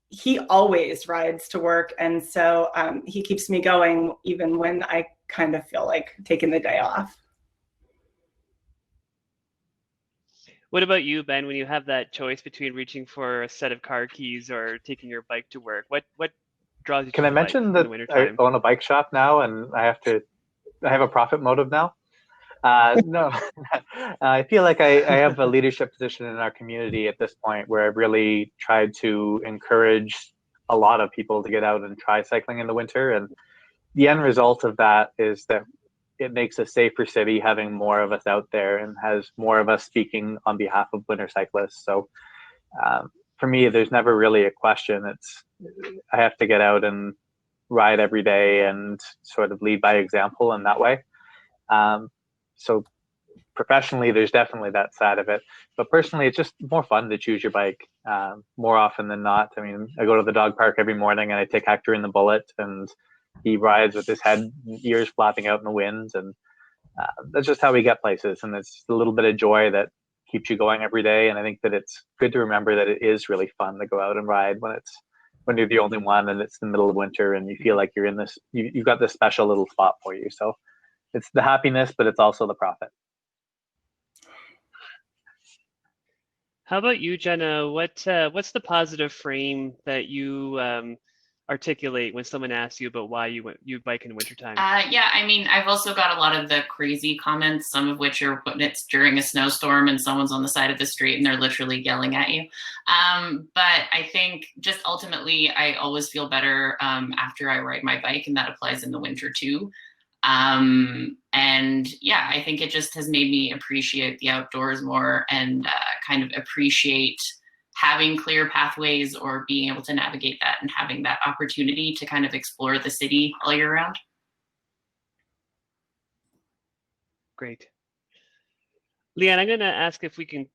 he always rides to work. And so he keeps me going even when I kind of feel like taking the day off. What about you, Ben? When you have that choice between reaching for a set of car keys or taking your bike to work, what draws you to Can I the bike mention in that the I wintertime? own a bike shop now, and I have a profit motive now? No, I feel like I have a leadership position in our community at this point where I've really tried to encourage a lot of people to get out and try cycling in the winter. And the end result of that is that it makes a safer city having more of us out there and has more of us speaking on behalf of winter cyclists. So for me, there's never really a question. I have to get out and ride every day and sort of lead by example in that way. So professionally, there's definitely that side of it. But personally, it's just more fun to choose your bike more often than not. I mean, I go to the dog park every morning and I take Hector in the Bullet, and he rides with his head and ears flapping out in the wind. And that's just how we get places. And it's a little bit of joy that keeps you going every day. And I think that it's good to remember that it is really fun to go out and ride when you're the only one and it's the middle of winter and you feel like you're in this, you've got this special little spot for you. So it's the happiness, but it's also the profit. How about you, Jenna? What's the positive frame that you articulate when someone asks you about why you bike in wintertime? Yeah, I mean, I've also got a lot of the crazy comments, some of which are when it's during a snowstorm and someone's on the side of the street and they're literally yelling at you. But I think just ultimately, I always feel better after I ride my bike, and that applies in the winter too. And yeah, I think it just has made me appreciate the outdoors more and kind of appreciate having clear pathways or being able to navigate that and having that opportunity to kind of explore the city all year round. Great. Leanne, I'm going to ask if you can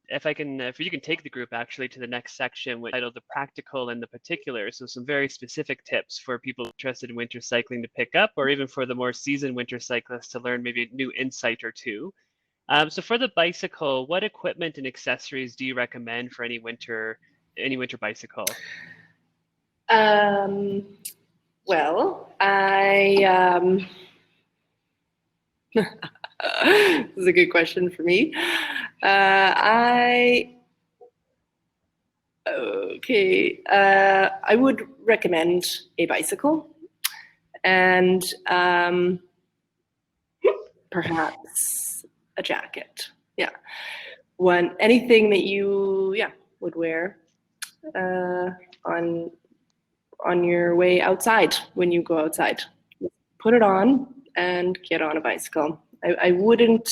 take the group actually to the next section, which is titled The Practical and the Particular. So some very specific tips for people interested in winter cycling to pick up, or even for the more seasoned winter cyclists to learn maybe a new insight or two. So for the bicycle, what equipment and accessories do you recommend for any winter bicycle? Well, this is a good question for me. I would recommend a bicycle and perhaps a jacket. Yeah, anything that you would wear on your way outside when you go outside. Put it on and get on a bicycle. I wouldn't.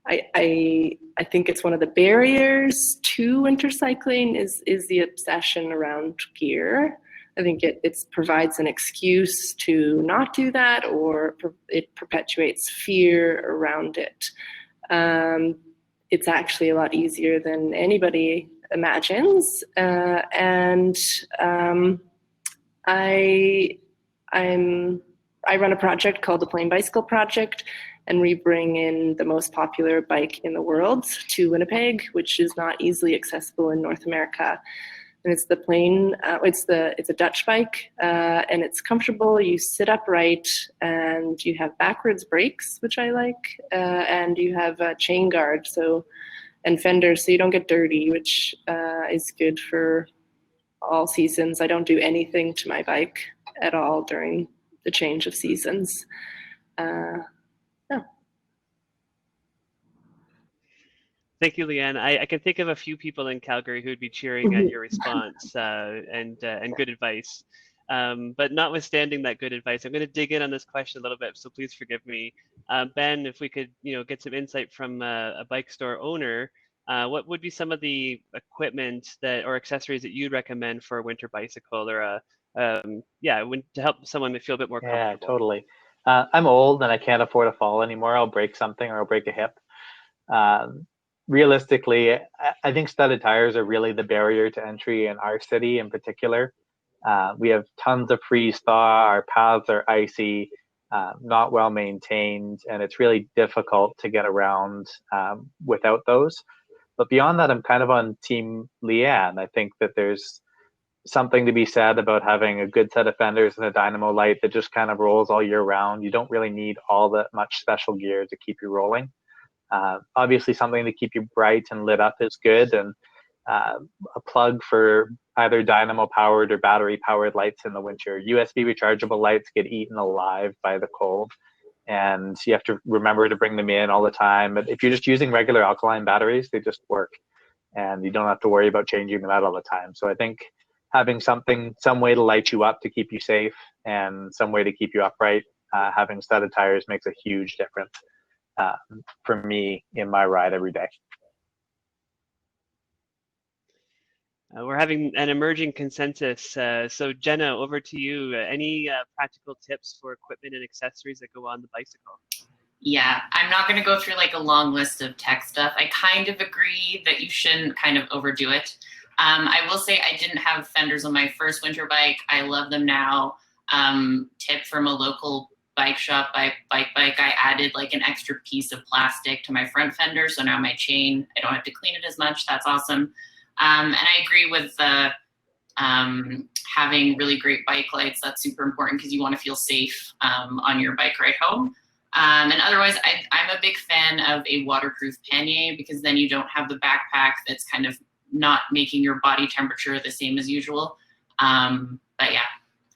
I think it's one of the barriers to winter cycling is the obsession around gear. I think it provides an excuse to not do that, or it perpetuates fear around it. It's actually a lot easier than anybody imagines, and I run a project called the Plain Bicycle Project, and we bring in the most popular bike in the world to Winnipeg, which is not easily accessible in North America. And it's the Plain. It's a Dutch bike, and it's comfortable. You sit upright, and you have backwards brakes, which I like, and you have a chain guard, and fenders, so you don't get dirty, which is good for all seasons. I don't do anything to my bike at all during the change of seasons. Thank you, Leanne. I can think of a few people in Calgary who would be cheering at your response and good advice. But notwithstanding that good advice, I'm going to dig in on this question a little bit, so please forgive me. Ben, if we could get some insight from a bike store owner, what would be some of the equipment or accessories that you'd recommend for a winter bicycle, or to help someone feel a bit more comfortable? Yeah, totally. I'm old and I can't afford a fall anymore. I'll break something or I'll break a hip. Realistically, I think studded tires are really the barrier to entry in our city in particular. We have tons of freeze thaw, our paths are icy, not well maintained, and it's really difficult to get around without those. But beyond that, I'm kind of on team Leanne. I think that there's something to be said about having a good set of fenders and a dynamo light that just kind of rolls all year round. You don't really need all that much special gear to keep you rolling. Obviously, something to keep you bright and lit up is good, and a plug for either dynamo powered or battery powered lights in the winter. USB rechargeable lights get eaten alive by the cold, and you have to remember to bring them in all the time. But if you're just using regular alkaline batteries, they just work, and you don't have to worry about changing them out all the time. So I think having some way to light you up to keep you safe and some way to keep you upright, having studded tires makes a huge difference for me in my ride every day. We're having an emerging consensus. So Jenna, over to you. Any practical tips for equipment and accessories that go on the bicycle? Yeah, I'm not going to go through like a long list of tech stuff. I kind of agree that you shouldn't kind of overdo it. I will say I didn't have fenders on my first winter bike. I love them now. Tip from a local bike shop, Bike, I added like an extra piece of plastic to my front fender. So now my chain, I don't have to clean it as much. That's awesome. And I agree with having really great bike lights. That's super important because you want to feel safe on your bike ride home. And otherwise, I'm a big fan of a waterproof pannier because then you don't have the backpack that's kind of not making your body temperature the same as usual. But yeah,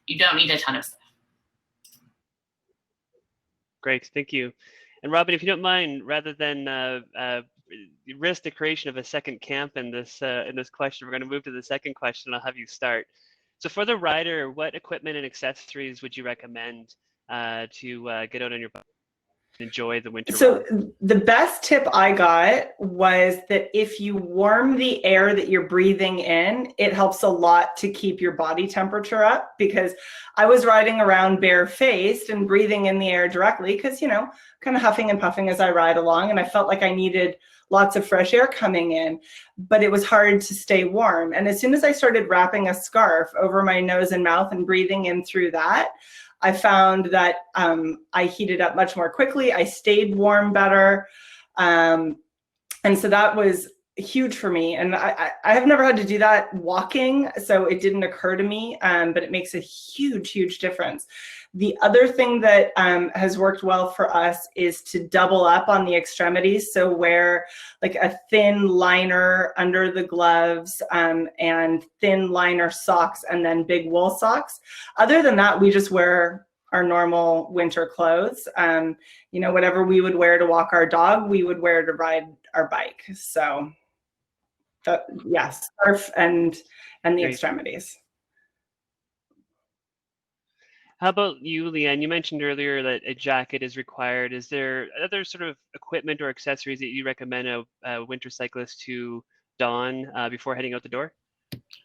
you don't need a ton of stuff. Great, thank you. And Robin, if you don't mind, rather than risk the creation of a second camp in this question, we're going to move to the second question. I'll have you start. So for the rider, what equipment and accessories would you recommend to get out on your bike and enjoy the winter ride? The best tip I got was that if you warm the air that you're breathing in, it helps a lot to keep your body temperature up, because I was riding around barefaced and breathing in the air directly because, you know, kind of huffing and puffing as I ride along, and I felt like I needed lots of fresh air coming in, but it was hard to stay warm. And as soon as I started wrapping a scarf over my nose and mouth and breathing in through that, I found that I heated up much more quickly. I stayed warm better. And so that was huge for me. And I have never had to do that walking, so it didn't occur to me, but it makes a huge, huge difference. The other thing that has worked well for us is to double up on the extremities. So wear like a thin liner under the gloves and thin liner socks and then big wool socks. Other than that, we just wear our normal winter clothes. You know, whatever we would wear to walk our dog, we would wear to ride our bike. So yes, scarf and the Great. extremities. How about you, Leanne? You mentioned earlier that a jacket is required. Is there other sort of equipment or accessories that you recommend a winter cyclist to don before heading out the door?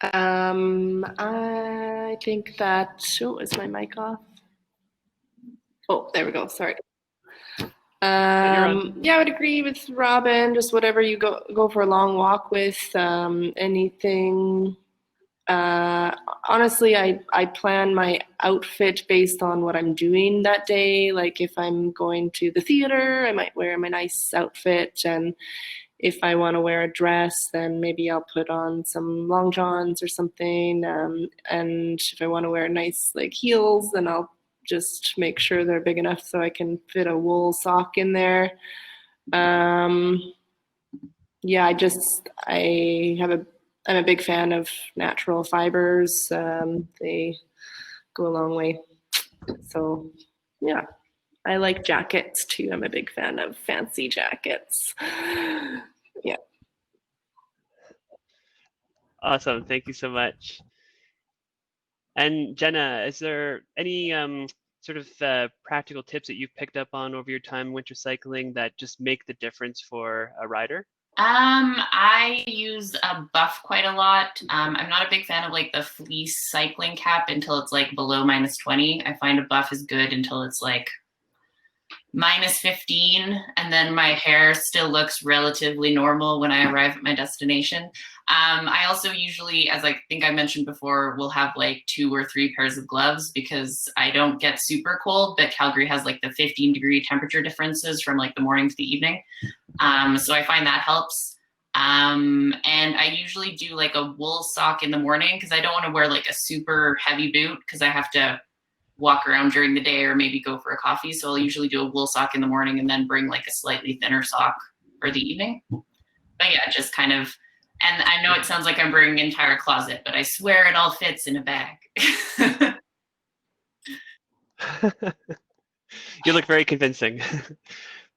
I think that, is my mic off? Oh, there we go, sorry. Yeah, I would agree with Robin, just whatever you go for a long walk with, anything. Honestly, I plan my outfit based on what I'm doing that day. Like if I'm going to the theater, I might wear my nice outfit, and if I want to wear a dress, then maybe I'll put on some long johns or something. And if I want to wear nice like heels, then I'll just make sure they're big enough so I can fit a wool sock in there. Yeah, I'm a big fan of natural fibers. They go a long way. So yeah, I like jackets too. I'm a big fan of fancy jackets. Yeah. Awesome, thank you so much. And Jenna, is there any sort of practical tips that you've picked up on over your time winter cycling that just make the difference for a rider? I use a buff quite a lot. I'm not a big fan of like the fleece cycling cap until it's like below -20. I find a buff is good until it's like -15, and then my hair still looks relatively normal when I arrive at my destination. I also usually, as I think I mentioned before, will have like 2 or 3 pairs of gloves because I don't get super cold, but Calgary has like the 15-degree temperature differences from like the morning to the evening. So I find that helps. And I usually do like a wool sock in the morning because I don't want to wear like a super heavy boot because I have to walk around during the day or maybe go for a coffee. So I'll usually do a wool sock in the morning and then bring like a slightly thinner sock for the evening. But yeah, just kind of, and I know it sounds like I'm bringing an entire closet, but I swear it all fits in a bag. You look very convincing.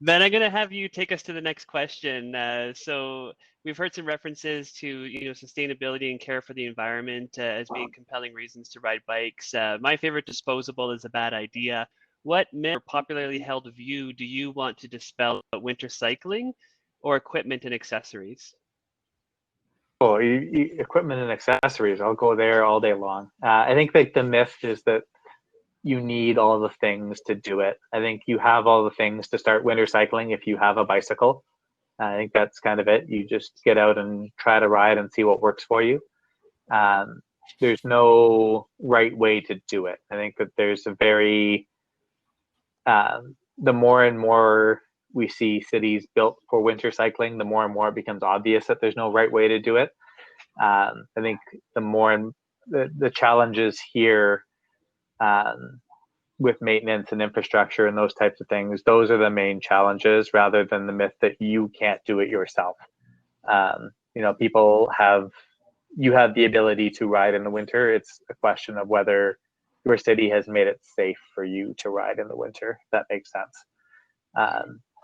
Ben, I'm going to have you take us to the next question. So we've heard some references to sustainability and care for the environment as being compelling reasons to ride bikes. My favorite disposable is a bad idea. What myth or popularly held view do you want to dispel about winter cycling or equipment and accessories? Oh, equipment and accessories. I'll go there all day long. I think like the myth is that you need all the things to do it. I think you have all the things to start winter cycling if you have a bicycle. I think that's kind of it. You just get out and try to ride and see what works for you. There's no right way to do it. I think that there's a very, the more and more we see cities built for winter cycling, the more and more it becomes obvious that there's no right way to do it. I think the more the challenges here with maintenance and infrastructure and those types of things, those are the main challenges rather than the myth that you can't do it yourself. You have the ability to ride in the winter. It's a question of whether your city has made it safe for you to ride in the winter, if that makes sense.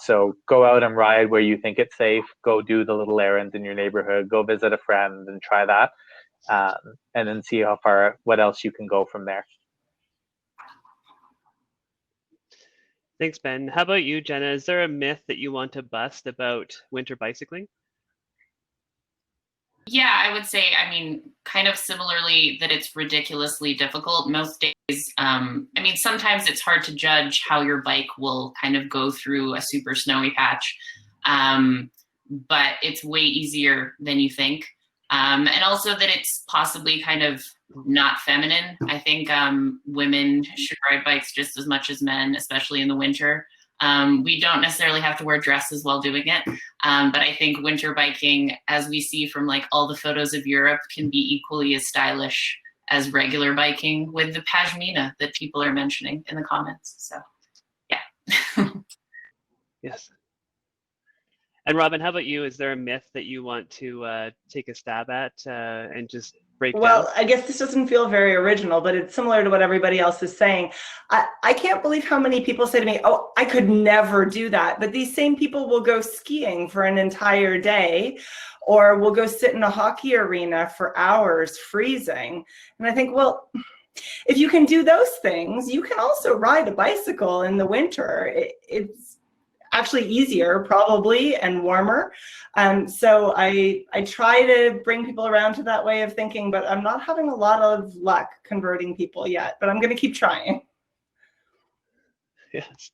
So go out and ride where you think it's safe. Go do the little errands in your neighborhood. Go visit a friend and try that. And then see what else you can go from there. Thanks, Ben. How about you, Jenna? Is there a myth that you want to bust about winter bicycling? Yeah, I would say, I mean, kind of similarly that it's ridiculously difficult. Most days, sometimes it's hard to judge how your bike will kind of go through a super snowy patch, but it's way easier than you think. And also that it's possibly kind of not feminine. I think women should ride bikes just as much as men, especially in the winter. We don't necessarily have to wear dresses while doing it. But I think winter biking, as we see from like all the photos of Europe, can be equally as stylish as regular biking with the pashmina that people are mentioning in the comments. So, yeah. Yes. And Robin, how about you? Is there a myth that you want to take a stab at and just break down? Well, I guess this doesn't feel very original, but it's similar to what everybody else is saying. I can't believe how many people say to me, oh, I could never do that. But these same people will go skiing for an entire day, or will go sit in a hockey arena for hours freezing. And I think, well, if you can do those things, you can also ride a bicycle in the winter. It's actually easier probably and warmer. So I try to bring people around to that way of thinking, but I'm not having a lot of luck converting people yet, but I'm going to keep trying. Yes.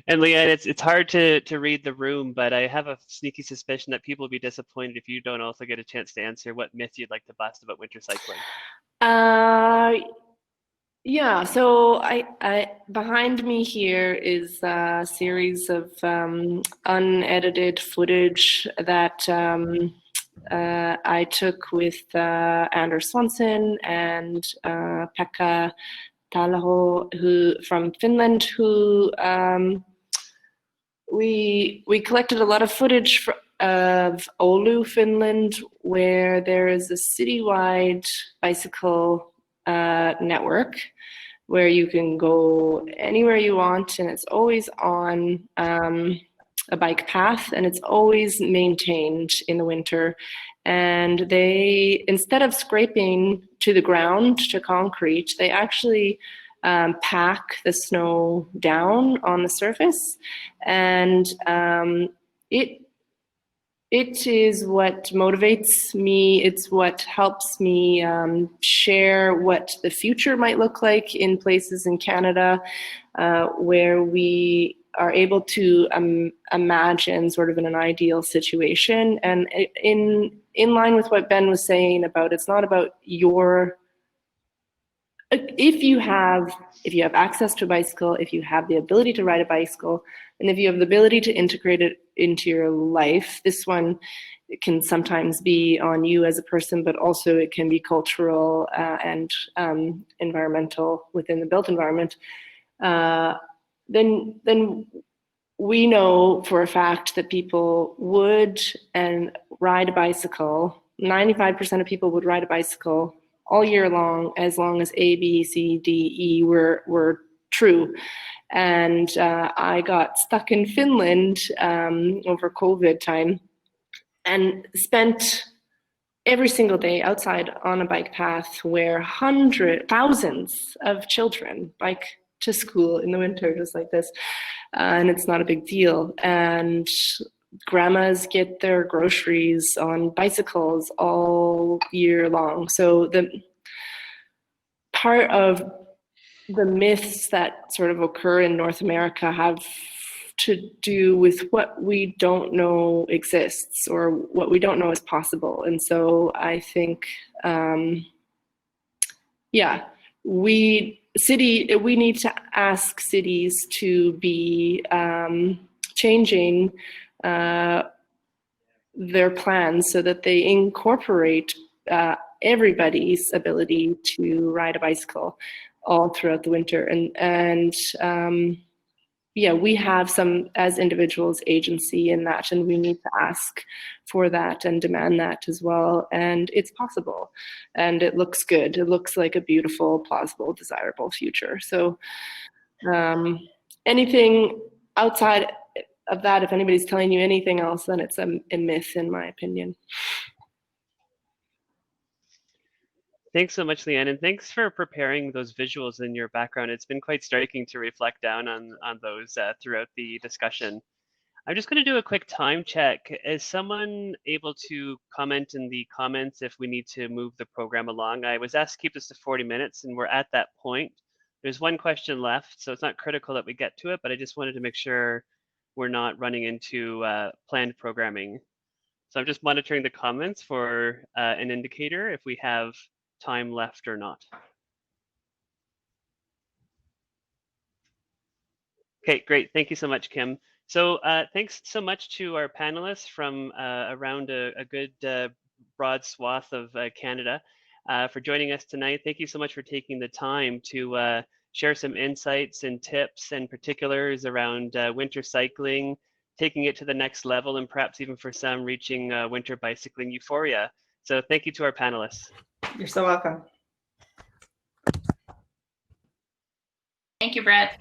And Leanne, it's hard to read the room, but I have a sneaky suspicion that people will be disappointed if you don't also get a chance to answer what myth you'd like to bust about winter cycling. Yeah, so I behind me here is a series of unedited footage that I took with Anders Swanson and Pekka Talaho, who from Finland, who we collected a lot of footage of Oulu, Finland, where there is a citywide bicycle network where you can go anywhere you want, and it's always on a bike path, and it's always maintained in the winter. And they, instead of scraping to the ground, to concrete, they actually pack the snow down on the surface. And it is what motivates me. It's what helps me share what the future might look like in places in Canada where we are able to imagine sort of in an ideal situation. And in line with what Ben was saying about, it's not about if you have if you have access to a bicycle, if you have the ability to ride a bicycle, and if you have the ability to integrate it into your life. This one, it can sometimes be on you as a person, but also it can be cultural and environmental within the built environment. Then we know for a fact that people would and ride a bicycle. 95% of people would ride a bicycle all year long as A, B, C, D, E were true. And I got stuck in Finland over COVID time and spent every single day outside on a bike path where thousands of children bike to school in the winter, just like this. And it's not a big deal. And grandmas get their groceries on bicycles all year long. So the part of the myths that sort of occur in North America have to do with what we don't know exists or what we don't know is possible. And so I think, we need to ask cities to be changing their plans so that they incorporate everybody's ability to ride a bicycle all throughout the winter. And we have some, as individuals, agency in that, and we need to ask for that and demand that as well. And it's possible, and it looks good. It looks like a beautiful, plausible, desirable future. So anything outside of that, if anybody's telling you anything else, then it's a myth, in my opinion. Thanks so much, Leanne, and thanks for preparing those visuals in your background. It's been quite striking to reflect down on those throughout the discussion. I'm just going to do a quick time check. Is someone able to comment in the comments if we need to move the program along? I was asked to keep this to 40 minutes, and we're at that point. There's one question left, so it's not critical that we get to it, but I just wanted to make sure we're not running into planned programming. So I'm just monitoring the comments for an indicator if we have time left or not. Okay, great. Thank you so much, Kim. So thanks so much to our panelists from around a good broad swath of Canada for joining us tonight. Thank you so much for taking the time to share some insights and tips and particulars around winter cycling, taking it to the next level, and perhaps even for some reaching winter bicycling euphoria. So thank you to our panelists. You're so welcome. Thank you, Brett,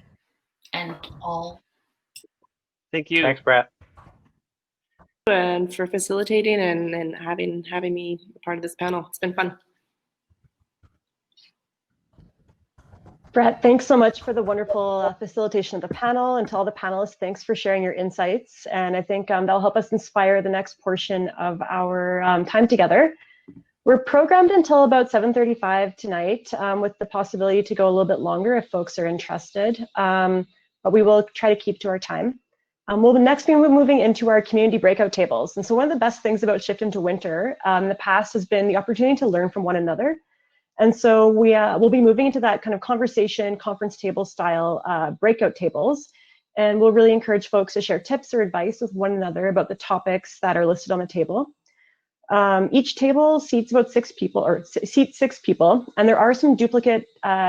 and all. Thank you. Thanks, Brett. And for facilitating and having me a part of this panel. It's been fun. Brett, thanks so much for the wonderful facilitation of the panel, and to all the panelists, thanks for sharing your insights. And I think that'll help us inspire the next portion of our time together. We're programmed until about 7:35 tonight, with the possibility to go a little bit longer if folks are interested, but we will try to keep to our time. We'll next be moving into our community breakout tables. And so one of the best things about Shift into Winter in the past has been the opportunity to learn from one another. And so we'll be moving into that kind of conversation, conference table style breakout tables. And we'll really encourage folks to share tips or advice with one another about the topics that are listed on the table. Each table seats about 6 people, or seats 6 people. And there are some duplicate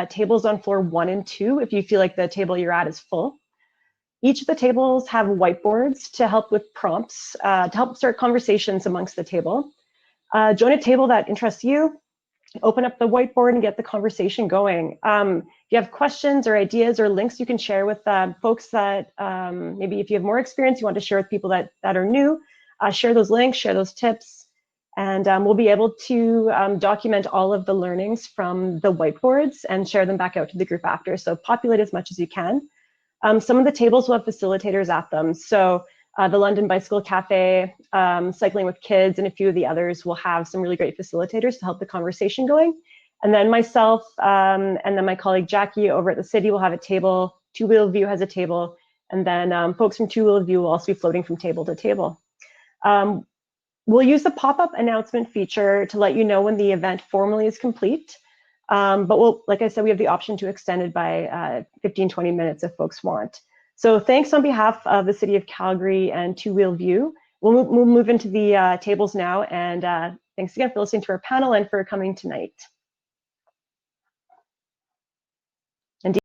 tables on floor 1 and 2 if you feel like the table you're at is full. Each of the tables have whiteboards to help with prompts, to help start conversations amongst the table. Join a table that interests you, open up the whiteboard and get the conversation going. If you have questions or ideas or links you can share with folks that maybe if you have more experience, you want to share with people that are new, share those links, share those tips, and we'll be able to document all of the learnings from the whiteboards and share them back out to the group after. So populate as much as you can. Some of the tables will have facilitators at them. So the London Bicycle Cafe, Cycling with Kids, and a few of the others will have some really great facilitators to help the conversation going. And then myself and then my colleague Jackie over at the city will have a table. Two Wheel View has a table. And then folks from Two Wheel View will also be floating from table to table. We'll use the pop-up announcement feature to let you know when the event formally is complete. But like I said, we have the option to extend it by 15, 20 minutes if folks want. So thanks on behalf of the City of Calgary and Two Wheel View. We'll move into the tables now, and thanks again for listening to our panel and for coming tonight.